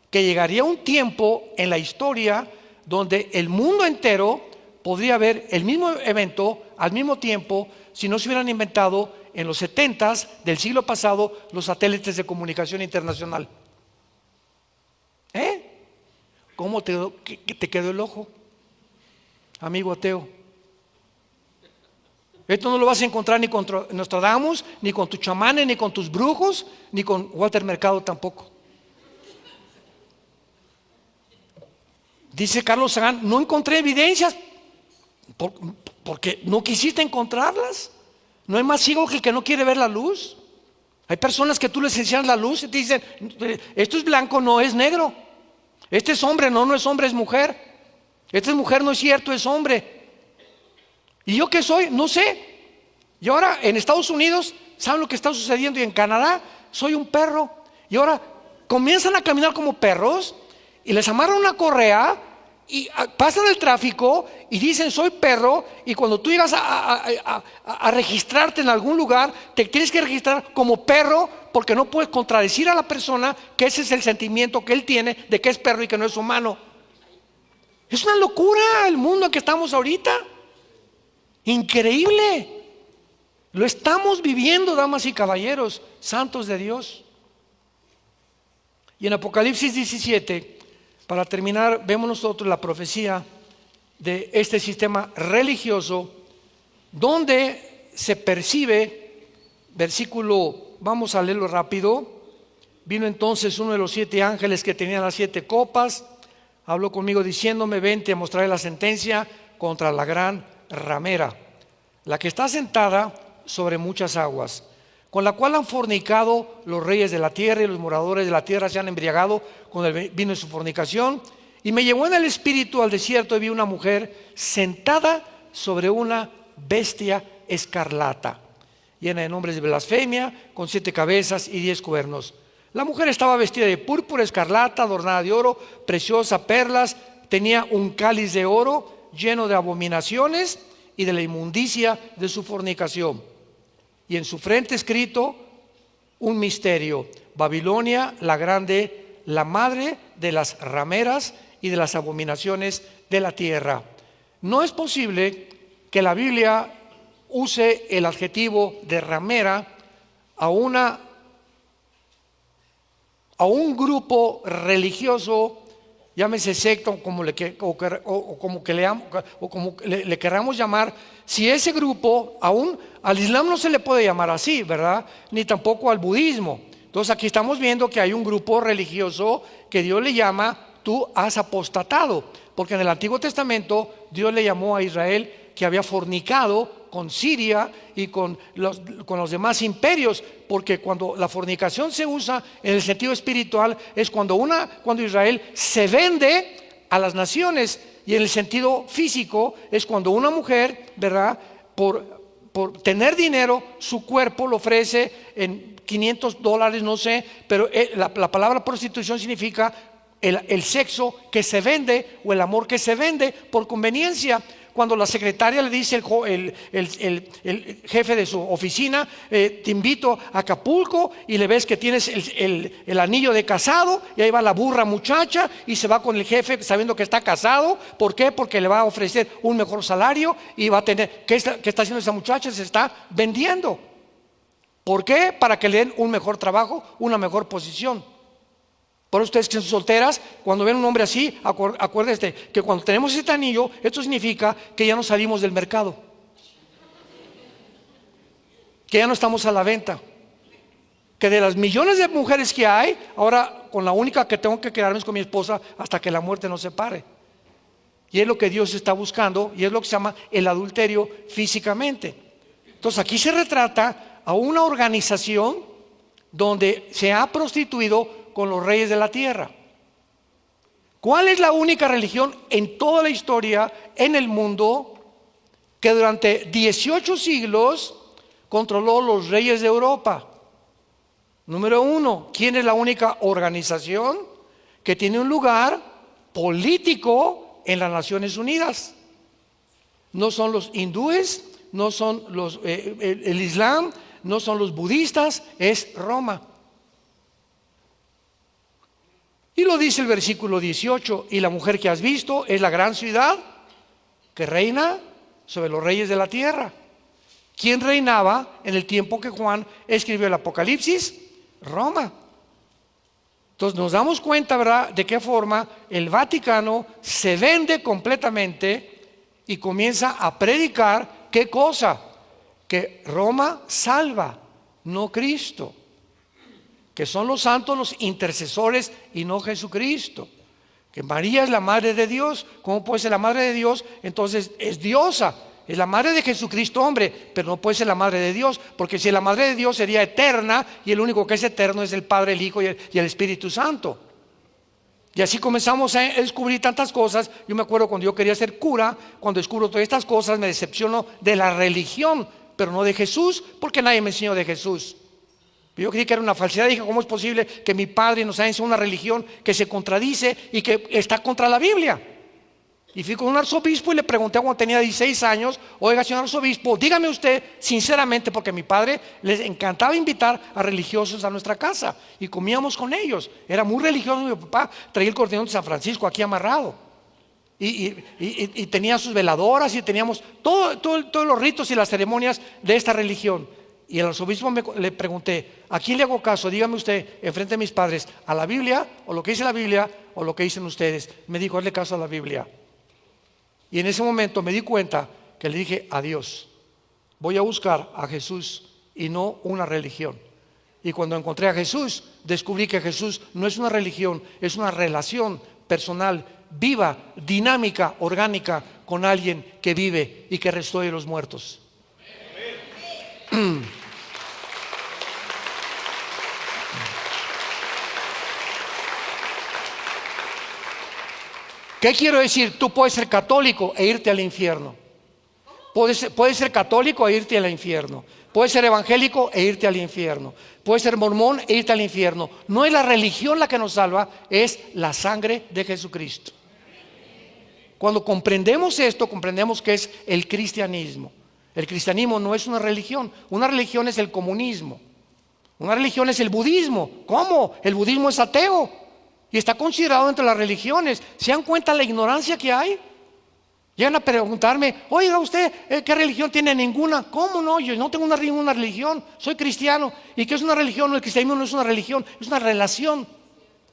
que llegaría un tiempo en la historia donde el mundo entero podría ver el mismo evento al mismo tiempo, si no se hubieran inventado en los 70s del siglo pasado los satélites de comunicación internacional? ¿Cómo te quedó el ojo, amigo ateo? Esto no lo vas a encontrar ni con Nostradamus, ni con tus chamanes, ni con tus brujos, ni con Walter Mercado tampoco. Dice Carlos Sagan, no encontré evidencias porque no quisiste encontrarlas. No hay más ciego que el que no quiere ver la luz. Hay personas que tú les enseñas la luz y te dicen, esto es blanco, no es negro. Este es hombre, no, no es hombre, es mujer. Esta es mujer, no es cierto, es hombre. ¿Y yo qué soy? No sé. Y ahora en Estados Unidos, ¿saben lo que está sucediendo? Y en Canadá, soy un perro. Y ahora comienzan a caminar como perros y les amarran una correa y pasan el tráfico y dicen soy perro, y cuando tú llegas a registrarte en algún lugar, te tienes que registrar como perro, porque no puedes contradecir a la persona que ese es el sentimiento que él tiene de que es perro y que no es humano. Es una locura el mundo en que estamos ahorita. Increíble. Lo estamos viviendo, damas y caballeros, santos de Dios. Y en Apocalipsis 17, para terminar, vemos nosotros la profecía de este sistema religioso, donde se percibe, versículo, vamos a leerlo rápido. Vino entonces uno de los 7 ángeles que tenía las 7 copas, habló conmigo diciéndome, ven, te mostraré la sentencia contra la gran ramera, la que está sentada sobre muchas aguas, con la cual han fornicado los reyes de la tierra, y los moradores de la tierra se han embriagado con el vino de su fornicación. Y me llevó en el espíritu al desierto y vi una mujer sentada sobre una bestia escarlata, llena de nombres de blasfemia, con 7 cabezas y 10 cuernos. La mujer estaba vestida de púrpura escarlata, adornada de oro, preciosa, perlas, tenía un cáliz de oro lleno de abominaciones y de la inmundicia de su fornicación. Y en su frente escrito un misterio: Babilonia la grande, la madre de las rameras y de las abominaciones de la tierra. No es posible que la Biblia use el adjetivo de ramera a un grupo religioso, llámese secta o como le queramos llamar, si ese grupo, aún al Islam no se le puede llamar así, ¿verdad? Ni tampoco al budismo. Entonces aquí estamos viendo que hay un grupo religioso que Dios le llama, tú has apostatado, porque en el Antiguo Testamento Dios le llamó a Israel que había fornicado con Siria y con los demás imperios, porque cuando la fornicación se usa en el sentido espiritual es cuando Israel se vende a las naciones, y en el sentido físico es cuando una mujer, ¿verdad?, por tener dinero, su cuerpo lo ofrece en $500, no sé, pero la palabra prostitución significa el sexo que se vende, o el amor que se vende por conveniencia. Cuando la secretaria le dice el jefe de su oficina, te invito a Acapulco, y le ves que tienes el anillo de casado, y ahí va la burra muchacha y se va con el jefe sabiendo que está casado. ¿Por qué? Porque le va a ofrecer un mejor salario y va a tener, ¿qué está haciendo esa muchacha? Se está vendiendo. ¿Por qué? Para que le den un mejor trabajo, una mejor posición. Por ustedes que son solteras, cuando ven un hombre así, acuérdense que cuando tenemos este anillo, esto significa que ya no salimos del mercado, que ya no estamos a la venta, que de las millones de mujeres que hay, ahora con la única que tengo que quedarme es con mi esposa hasta que la muerte nos separe. Y es lo que Dios está buscando, y es lo que se llama el adulterio físicamente. Entonces aquí se retrata a una organización donde se ha prostituido con los reyes de la tierra. ¿Cuál es la única religión en toda la historia, en el mundo, que durante 18 siglos controló los reyes de Europa? Número 1, ¿quién es la única organización que tiene un lugar político en las Naciones Unidas? No son los hindúes, no son el Islam, no son los budistas, es Roma. Y lo dice el versículo 18: y la mujer que has visto es la gran ciudad que reina sobre los reyes de la tierra. ¿Quién reinaba en el tiempo que Juan escribió el Apocalipsis? Roma. Entonces nos damos cuenta, ¿verdad?, de qué forma el Vaticano se vende completamente y comienza a predicar, ¿qué cosa? que Roma salva, no Cristo. Que son los santos los intercesores y no Jesucristo. Que María es la madre de Dios. ¿Cómo puede ser la madre de Dios? Entonces es diosa. Es la madre de Jesucristo, hombre, pero no puede ser la madre de Dios, porque si la madre de Dios sería eterna, y el único que es eterno es el Padre, el Hijo y el Espíritu Santo. Y así comenzamos a descubrir tantas cosas. Yo me acuerdo cuando yo quería ser cura, cuando descubro todas estas cosas me decepciono de la religión, pero no de Jesús, porque nadie me enseñó de Jesús. Yo creí que era una falsedad. Dije, ¿cómo es posible que mi padre nos haya enseñado una religión que se contradice y que está contra la Biblia? Y fui con un arzobispo y le pregunté cuando tenía 16 años: oiga, señor arzobispo, dígame usted sinceramente, porque a mi padre les encantaba invitar a religiosos a nuestra casa y comíamos con ellos. Era muy religioso mi papá, traía el cordón de San Francisco aquí amarrado y tenía sus veladoras y teníamos todos los ritos y las ceremonias de esta religión. Y el arzobispo le pregunté: ¿a quién le hago caso? Dígame usted, enfrente de mis padres, ¿a la Biblia o lo que dice la Biblia o lo que dicen ustedes? Me dijo: hazle caso a la Biblia. Y en ese momento me di cuenta que le dije a Dios: voy a buscar a Jesús y no una religión. Y cuando encontré a Jesús, descubrí que Jesús no es una religión, es una relación personal, viva, dinámica, orgánica, con alguien que vive y que resucitó de los muertos. ¿Qué quiero decir? Tú puedes ser católico e irte al infierno. Puedes ser católico e irte al infierno. Puedes ser evangélico e irte al infierno. Puedes ser mormón e irte al infierno. No es la religión la que nos salva, es la sangre de Jesucristo. Cuando comprendemos esto, comprendemos que es el cristianismo. El cristianismo no es una religión. Una religión es el comunismo. Una religión es el budismo. ¿Cómo? El budismo es ateo y está considerado entre las religiones. ¿Se dan cuenta la ignorancia que hay? Llegan a preguntarme: oiga usted, ¿qué religión tiene? Ninguna. ¿Cómo no? Yo no tengo ninguna religión, soy cristiano. ¿Y qué es una religión? El cristianismo no es una religión, es una relación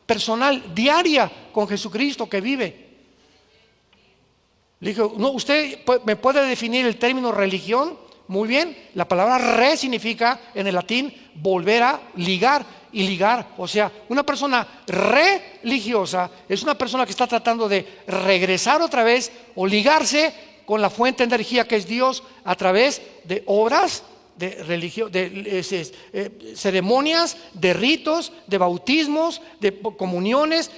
personal, diaria con Jesucristo que vive. Le dije: no, ¿usted me puede definir el término religión? Muy bien, la palabra re significa en el latín volver a ligar. Y ligar, o sea, una persona religiosa es una persona que está tratando de regresar otra vez o ligarse con la fuente de energía que es Dios a través de obras, de religión, de ceremonias, de ritos, de bautismos, de comuniones,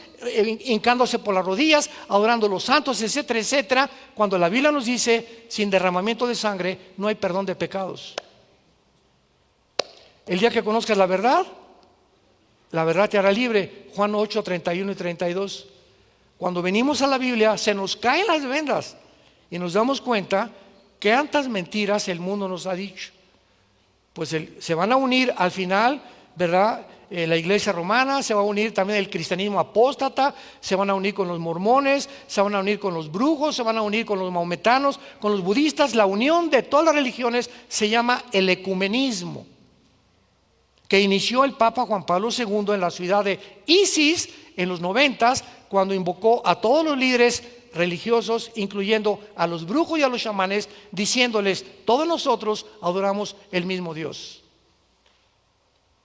hincándose por las rodillas, adorando a los santos, etcétera, etcétera. Cuando la Biblia nos dice: sin derramamiento de sangre no hay perdón de pecados. El día que conozcas la verdad te hará libre. Juan 8, 31 y 32. Cuando venimos a la Biblia se nos caen las vendas y nos damos cuenta que tantas mentiras el mundo nos ha dicho. Pues se van a unir al final, ¿verdad? La iglesia romana, se va a unir también el cristianismo apóstata, se van a unir con los mormones, se van a unir con los brujos, se van a unir con los maometanos, con los budistas. La unión de todas las religiones se llama el ecumenismo, que inició el Papa Juan Pablo II en la ciudad de Isis en los 90, cuando invocó a todos los líderes religiosos, incluyendo a los brujos y a los chamanes, diciéndoles: todos nosotros adoramos el mismo Dios.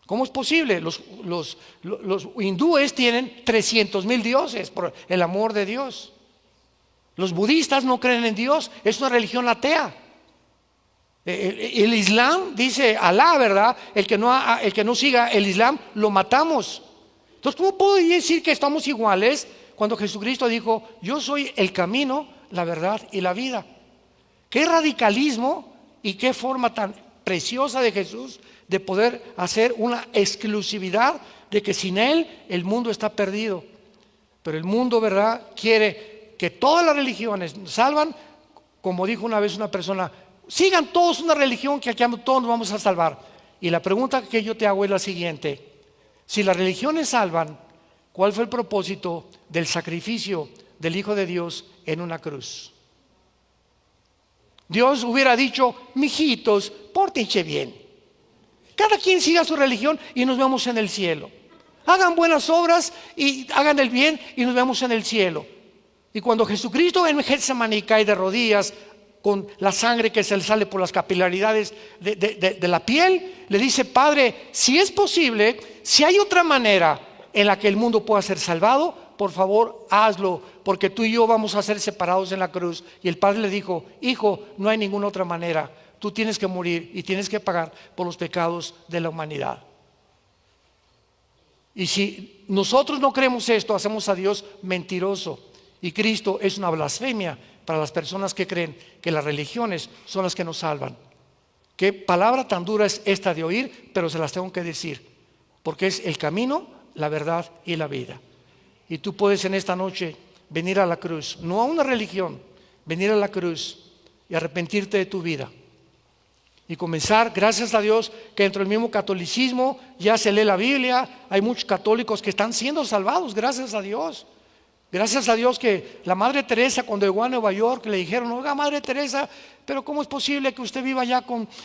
¿Cómo es posible? Los hindúes tienen 300,000 dioses, por el amor de Dios. Los budistas no creen en Dios, es una religión atea. El Islam dice Alá, ¿verdad? El que no siga el Islam lo matamos. Entonces, ¿cómo puedo decir que estamos iguales cuando Jesucristo dijo: yo soy el camino, la verdad y la vida? Qué radicalismo y qué forma tan preciosa de Jesús de poder hacer una exclusividad de que sin Él el mundo está perdido. Pero el mundo, ¿verdad?, quiere que todas las religiones salvan. Como dijo una vez una persona: sigan todos una religión que aquí todos nos vamos a salvar. Y la pregunta que yo te hago es la siguiente: si las religiones salvan, ¿cuál fue el propósito del sacrificio del Hijo de Dios en una cruz? Dios hubiera dicho: mijitos, pórtense bien, cada quien siga su religión y nos vemos en el cielo. Hagan buenas obras y hagan el bien y nos vemos en el cielo. Y cuando Jesucristo en Getsemaní cae de rodillas con la sangre que se le sale por las capilaridades de la piel, le dice: Padre, si es posible, si hay otra manera en la que el mundo pueda ser salvado, por favor hazlo, porque tú y yo vamos a ser separados en la cruz. Y el Padre le dijo: Hijo, no hay ninguna otra manera, tú tienes que morir y tienes que pagar por los pecados de la humanidad. Y si nosotros no creemos esto, hacemos a Dios mentiroso, y Cristo es una blasfemia para las personas que creen que las religiones son las que nos salvan. Qué palabra tan dura es esta de oír, pero se las tengo que decir, porque es el camino, la verdad y la vida. Y tú puedes en esta noche venir a la cruz, no a una religión, venir a la cruz y arrepentirte de tu vida. Y comenzar, gracias a Dios, que dentro del mismo catolicismo ya se lee la Biblia. Hay muchos católicos que están siendo salvados, gracias a Dios. Gracias a Dios que la Madre Teresa, cuando llegó a Nueva York, le dijeron: oiga, Madre Teresa, pero ¿cómo es posible que usted viva allá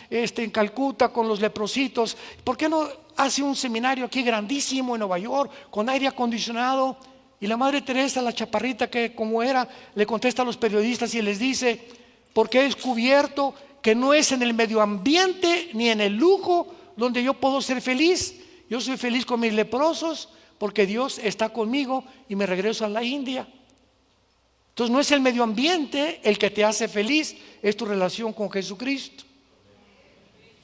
en Calcuta con los leprositos? ¿Por qué no hace un seminario aquí grandísimo en Nueva York, con aire acondicionado? Y la Madre Teresa, la chaparrita que como era, le contesta a los periodistas y les dice: porque he descubierto que no es en el medio ambiente ni en el lujo donde yo puedo ser feliz. Yo soy feliz con mis leprosos porque Dios está conmigo y me regreso a la India. Entonces no es el medio ambiente el que te hace feliz, es tu relación con Jesucristo.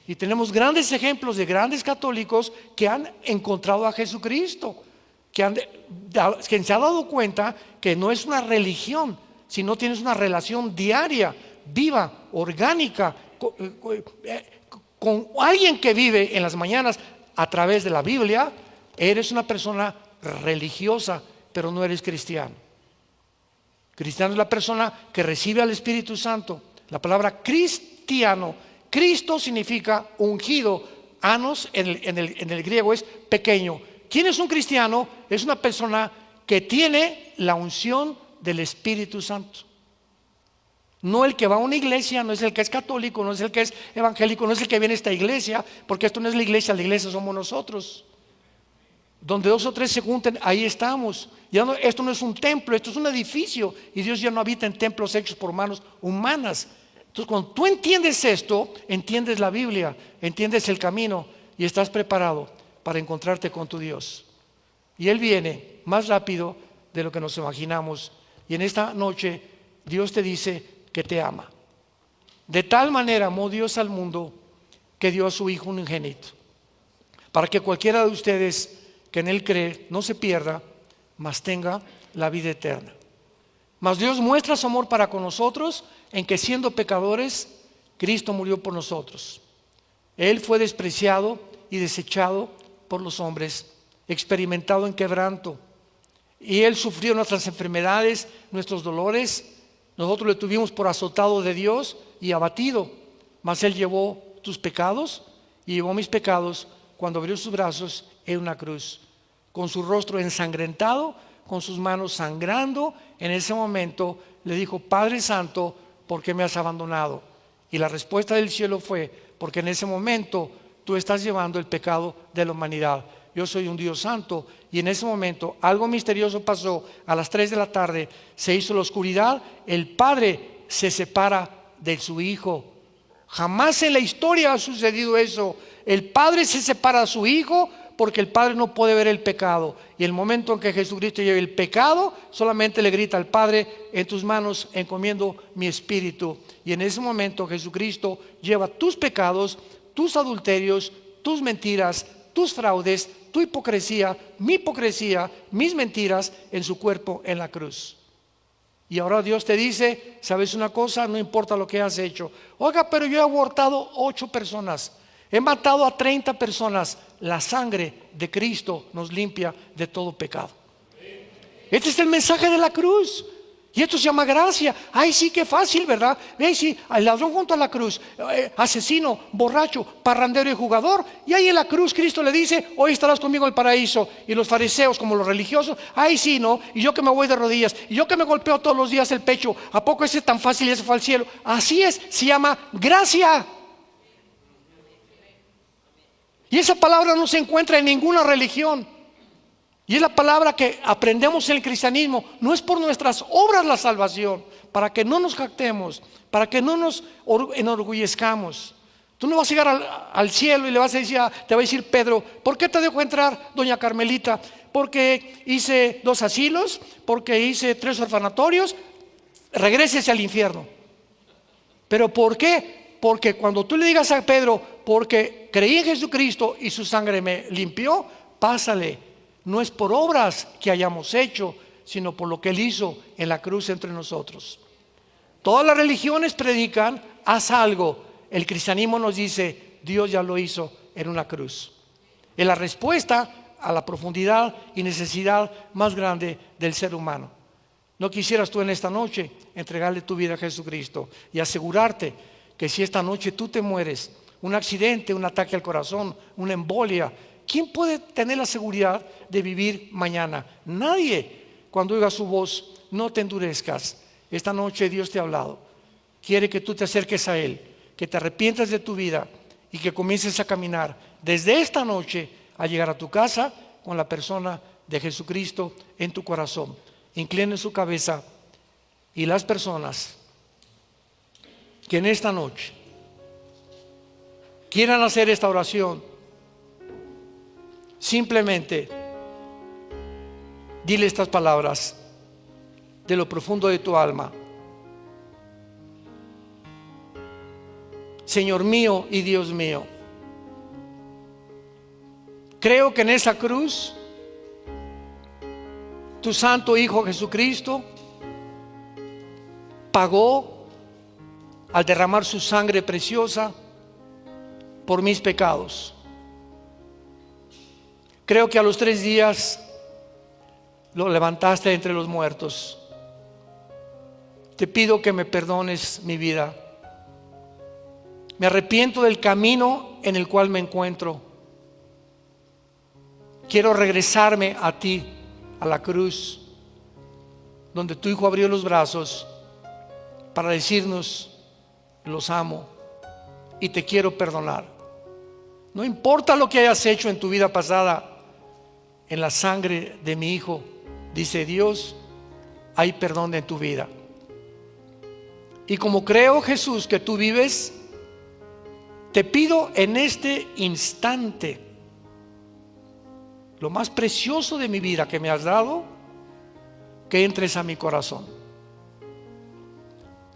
Y tenemos grandes ejemplos de grandes católicos que han encontrado a Jesucristo, que se han dado cuenta que no es una religión, sino tienes una relación diaria, viva, orgánica, con alguien que vive en las mañanas a través de la Biblia. Eres una persona religiosa, pero no eres cristiano. Cristiano es la persona que recibe al Espíritu Santo. La palabra cristiano, Cristo significa ungido, anos en el griego es pequeño. ¿Quién es un cristiano? Es una persona que tiene la unción del Espíritu Santo. No el que va a una iglesia, no es el que es católico, no es el que es evangélico, no es el que viene a esta iglesia, porque esto no es la iglesia somos nosotros. Donde 2 o 3 se junten, ahí estamos. Esto no es un templo, esto es un edificio, y Dios ya no habita en templos hechos por manos humanas. Entonces, cuando tú entiendes esto, entiendes la Biblia, entiendes el camino y estás preparado para encontrarte con tu Dios. Y Él viene más rápido de lo que nos imaginamos. Y en esta noche Dios te dice que te ama. De tal manera amó Dios al mundo que dio a su Hijo unigénito, para que cualquiera de ustedes que en Él cree no se pierda, mas tenga la vida eterna. Mas Dios muestra su amor para con nosotros en que, siendo pecadores, Cristo murió por nosotros. Él fue despreciado y desechado por los hombres, experimentado en quebranto, y Él sufrió nuestras enfermedades, nuestros dolores. Nosotros le tuvimos por azotado de Dios y abatido, mas Él llevó tus pecados y llevó mis pecados cuando abrió sus brazos en una cruz, con su rostro ensangrentado, con sus manos sangrando. En ese momento le dijo: Padre Santo, ¿por qué me has abandonado? Y la respuesta del cielo fue: porque en ese momento tú estás llevando el pecado de la humanidad. Yo soy un Dios santo. Y en ese momento algo misterioso pasó. A las 3 de la tarde se hizo la oscuridad. El Padre se separa de su Hijo. Jamás en la historia ha sucedido eso. El Padre se separa de su Hijo porque el Padre no puede ver el pecado. Y el momento en que Jesucristo lleve el pecado, solamente le grita al Padre: en tus manos encomiendo mi espíritu. Y en ese momento Jesucristo lleva tus pecados, tus adulterios, tus mentiras, tus fraudes, tu hipocresía, mis mentiras en su cuerpo en la cruz. Y ahora Dios te dice: ¿sabes una cosa? No importa lo que has hecho. Oiga, pero yo he abortado 8 personas. He matado a 30 personas. La sangre de Cristo nos limpia de todo pecado. Este es el mensaje de la cruz. Y esto se llama gracia. Ay, sí, qué fácil, ¿verdad? Ay, sí, el ladrón junto a la cruz, asesino, borracho, parrandero y jugador. Y ahí en la cruz Cristo le dice: hoy estarás conmigo en el paraíso. Y los fariseos, como los religiosos: ay, sí, no. Y yo que me voy de rodillas, y yo que me golpeo todos los días el pecho, ¿a poco ese es tan fácil y ese fue al cielo? Así es, se llama gracia. Y esa palabra no se encuentra en ninguna religión. Y es la palabra que aprendemos en el cristianismo. No es por nuestras obras la salvación, para que no nos jactemos, para que no nos enorgullezcamos. Tú no vas a llegar al cielo y le vas a decir, te va a decir Pedro, ¿por qué te dejo entrar, doña Carmelita? Porque hice 2 asilos, porque hice 3 orfanatorios, regrésese al infierno. ¿Pero por qué? Porque cuando tú le digas a Pedro, porque creí en Jesucristo y su sangre me limpió, pásale. No es por obras que hayamos hecho, sino por lo que Él hizo en la cruz entre nosotros. Todas las religiones predican, haz algo. El cristianismo nos dice, Dios ya lo hizo en una cruz. Es la respuesta a la profundidad y necesidad más grande del ser humano. ¿No quisieras tú en esta noche entregarle tu vida a Jesucristo y asegurarte que si esta noche tú te mueres, un accidente, un ataque al corazón, una embolia, ¿quién puede tener la seguridad de vivir mañana? Nadie. Cuando oigas su voz, no te endurezcas. Esta noche Dios te ha hablado. Quiere que tú te acerques a Él, que te arrepientas de tu vida y que comiences a caminar desde esta noche a llegar a tu casa con la persona de Jesucristo en tu corazón. Inclinen su cabeza, y las personas que en esta noche quieran hacer esta oración, simplemente dile estas palabras de lo profundo de tu alma. Señor mío y Dios mío, creo que en esa cruz tu santo Hijo Jesucristo pagó al derramar su sangre preciosa por mis pecados. Creo que a los 3 días lo levantaste entre los muertos. Te pido que me perdones mi vida. Me arrepiento del camino en el cual me encuentro. Quiero regresarme a ti, a la cruz, donde tu Hijo abrió los brazos para decirnos, los amo y te quiero perdonar. No importa lo que hayas hecho en tu vida pasada, en la sangre de mi Hijo, dice Dios, hay perdón en tu vida. Y como creo, Jesús, que tú vives, te pido en este instante, lo más precioso de mi vida que me has dado, que entres a mi corazón.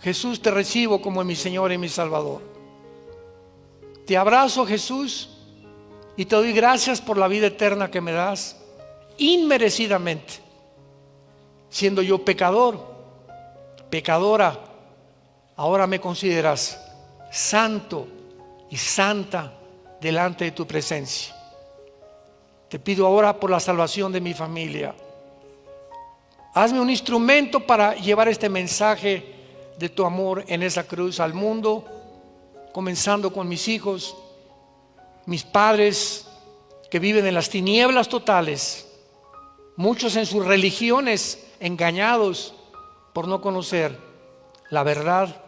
Jesús, te recibo como mi Señor y mi Salvador. Te abrazo, Jesús, y te doy gracias por la vida eterna que me das, inmerecidamente. Siendo yo pecador, pecadora, ahora me consideras santo y santa delante de tu presencia. Te pido ahora por la salvación de mi familia. Hazme un instrumento para llevar este mensaje de tu amor en esa cruz al mundo, comenzando con mis hijos, mis padres que viven en las tinieblas totales, muchos en sus religiones engañados por no conocer la verdad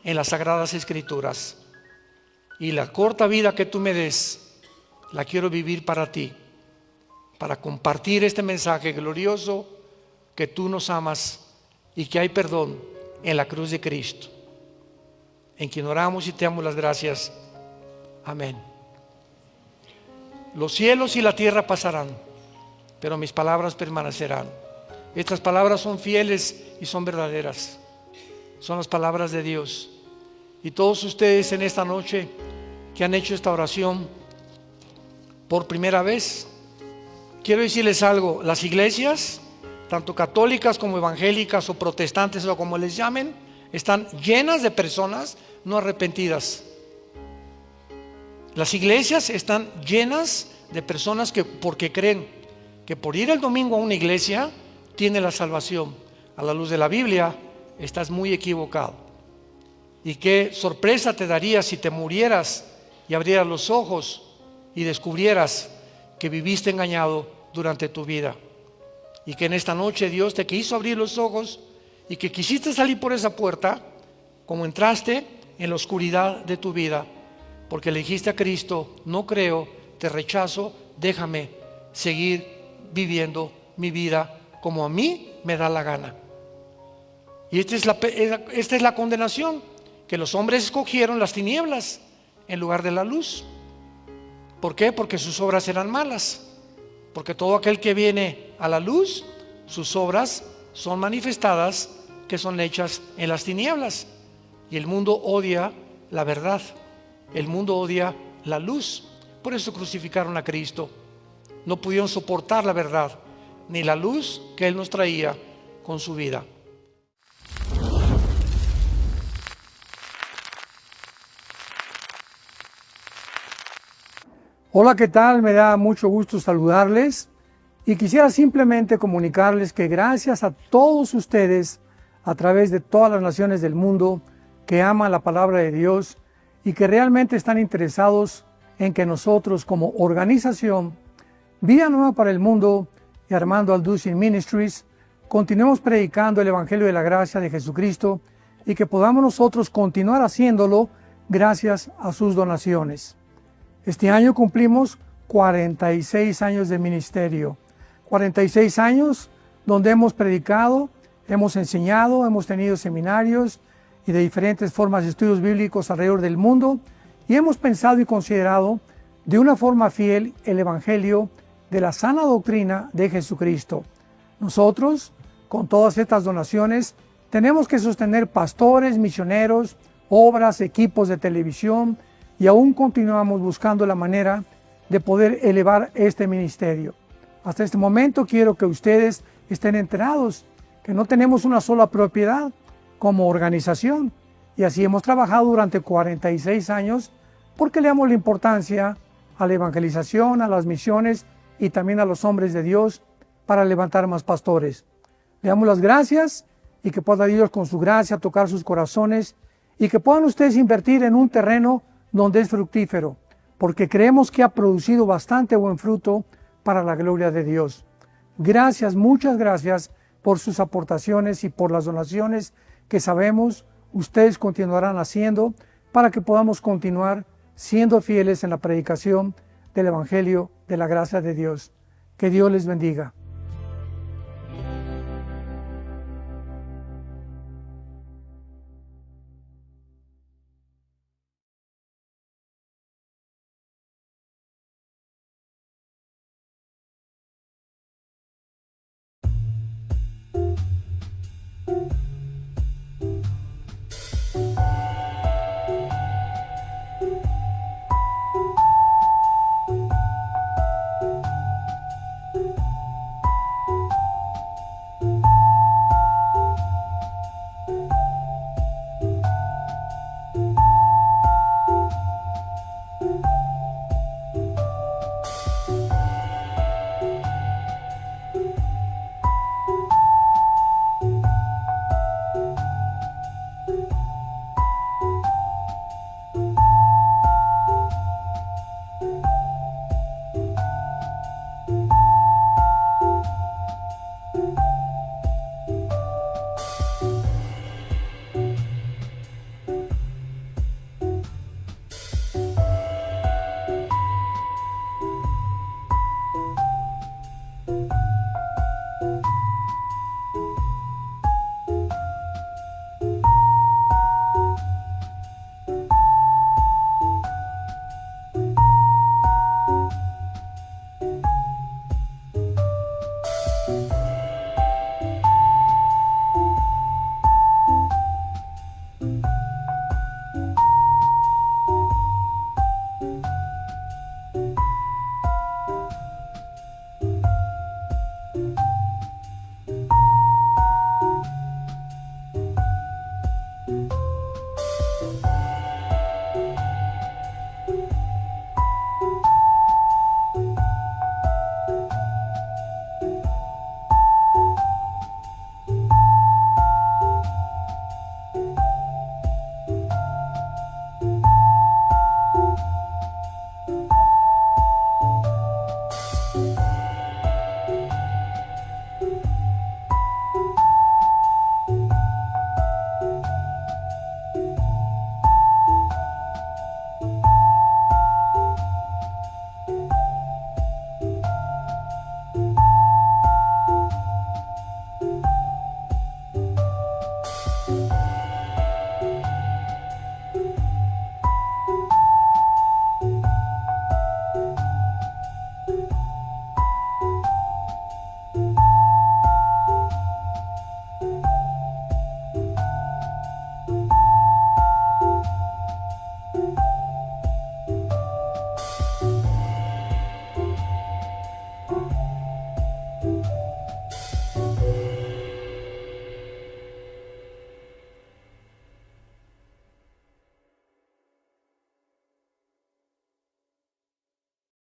en las Sagradas Escrituras. Y la corta vida que tú me des, la quiero vivir para ti, para compartir este mensaje glorioso, que tú nos amas y que hay perdón en la cruz de Cristo, en quien oramos y te damos las gracias. Amén. Los cielos y la tierra pasarán, pero mis palabras permanecerán. Estas palabras son fieles y son verdaderas. Son las palabras de Dios. Y todos ustedes en esta noche que han hecho esta oración por primera vez, quiero decirles algo. Las iglesias, tanto católicas como evangélicas o protestantes o como les llamen, están llenas de personas no arrepentidas. Las iglesias están llenas de personas que, porque creen que por ir el domingo a una iglesia tiene la salvación. A la luz de la Biblia estás muy equivocado. Y qué sorpresa te daría si te murieras y abrieras los ojos y descubrieras que viviste engañado durante tu vida, y que en esta noche Dios te quiso abrir los ojos y que quisiste salir por esa puerta como entraste en la oscuridad de tu vida, porque le dijiste a Cristo: no creo, te rechazo, déjame seguir viviendo mi vida como a mí me da la gana. Y esta es la condenación, que los hombres escogieron las tinieblas en lugar de la luz. ¿Por qué? Porque sus obras eran malas. Porque todo aquel que viene a la luz, sus obras son manifestadas, que son hechas en las tinieblas. Y el mundo odia la verdad. El mundo odia la luz. Por eso crucificaron a Cristo. No pudieron soportar la verdad, ni la luz que Él nos traía con su vida. Hola, ¿qué tal? Me da mucho gusto saludarles y quisiera simplemente comunicarles que gracias a todos ustedes a través de todas las naciones del mundo que aman la palabra de Dios y que realmente están interesados en que nosotros como organización Vida Nueva para el Mundo y Armando Alducin Ministries continuemos predicando el Evangelio de la Gracia de Jesucristo y que podamos nosotros continuar haciéndolo gracias a sus donaciones. Este año cumplimos 46 años de ministerio, 46 años donde hemos predicado, hemos enseñado, hemos tenido seminarios y de diferentes formas de estudios bíblicos alrededor del mundo y hemos pensado y considerado de una forma fiel el Evangelio de la sana doctrina de Jesucristo. Nosotros, con todas estas donaciones, tenemos que sostener pastores, misioneros, obras, equipos de televisión, y aún continuamos buscando la manera de poder elevar este ministerio. Hasta este momento quiero que ustedes estén enterados que no tenemos una sola propiedad como organización y así hemos trabajado durante 46 años porque le damos la importancia a la evangelización, a las misiones y también a los hombres de Dios para levantar más pastores. Le damos las gracias y que pueda Dios con su gracia tocar sus corazones y que puedan ustedes invertir en un terreno donde es fructífero, porque creemos que ha producido bastante buen fruto para la gloria de Dios. Gracias, muchas gracias por sus aportaciones y por las donaciones que sabemos ustedes continuarán haciendo para que podamos continuar siendo fieles en la predicación del Evangelio de la gracia de Dios. Que Dios les bendiga.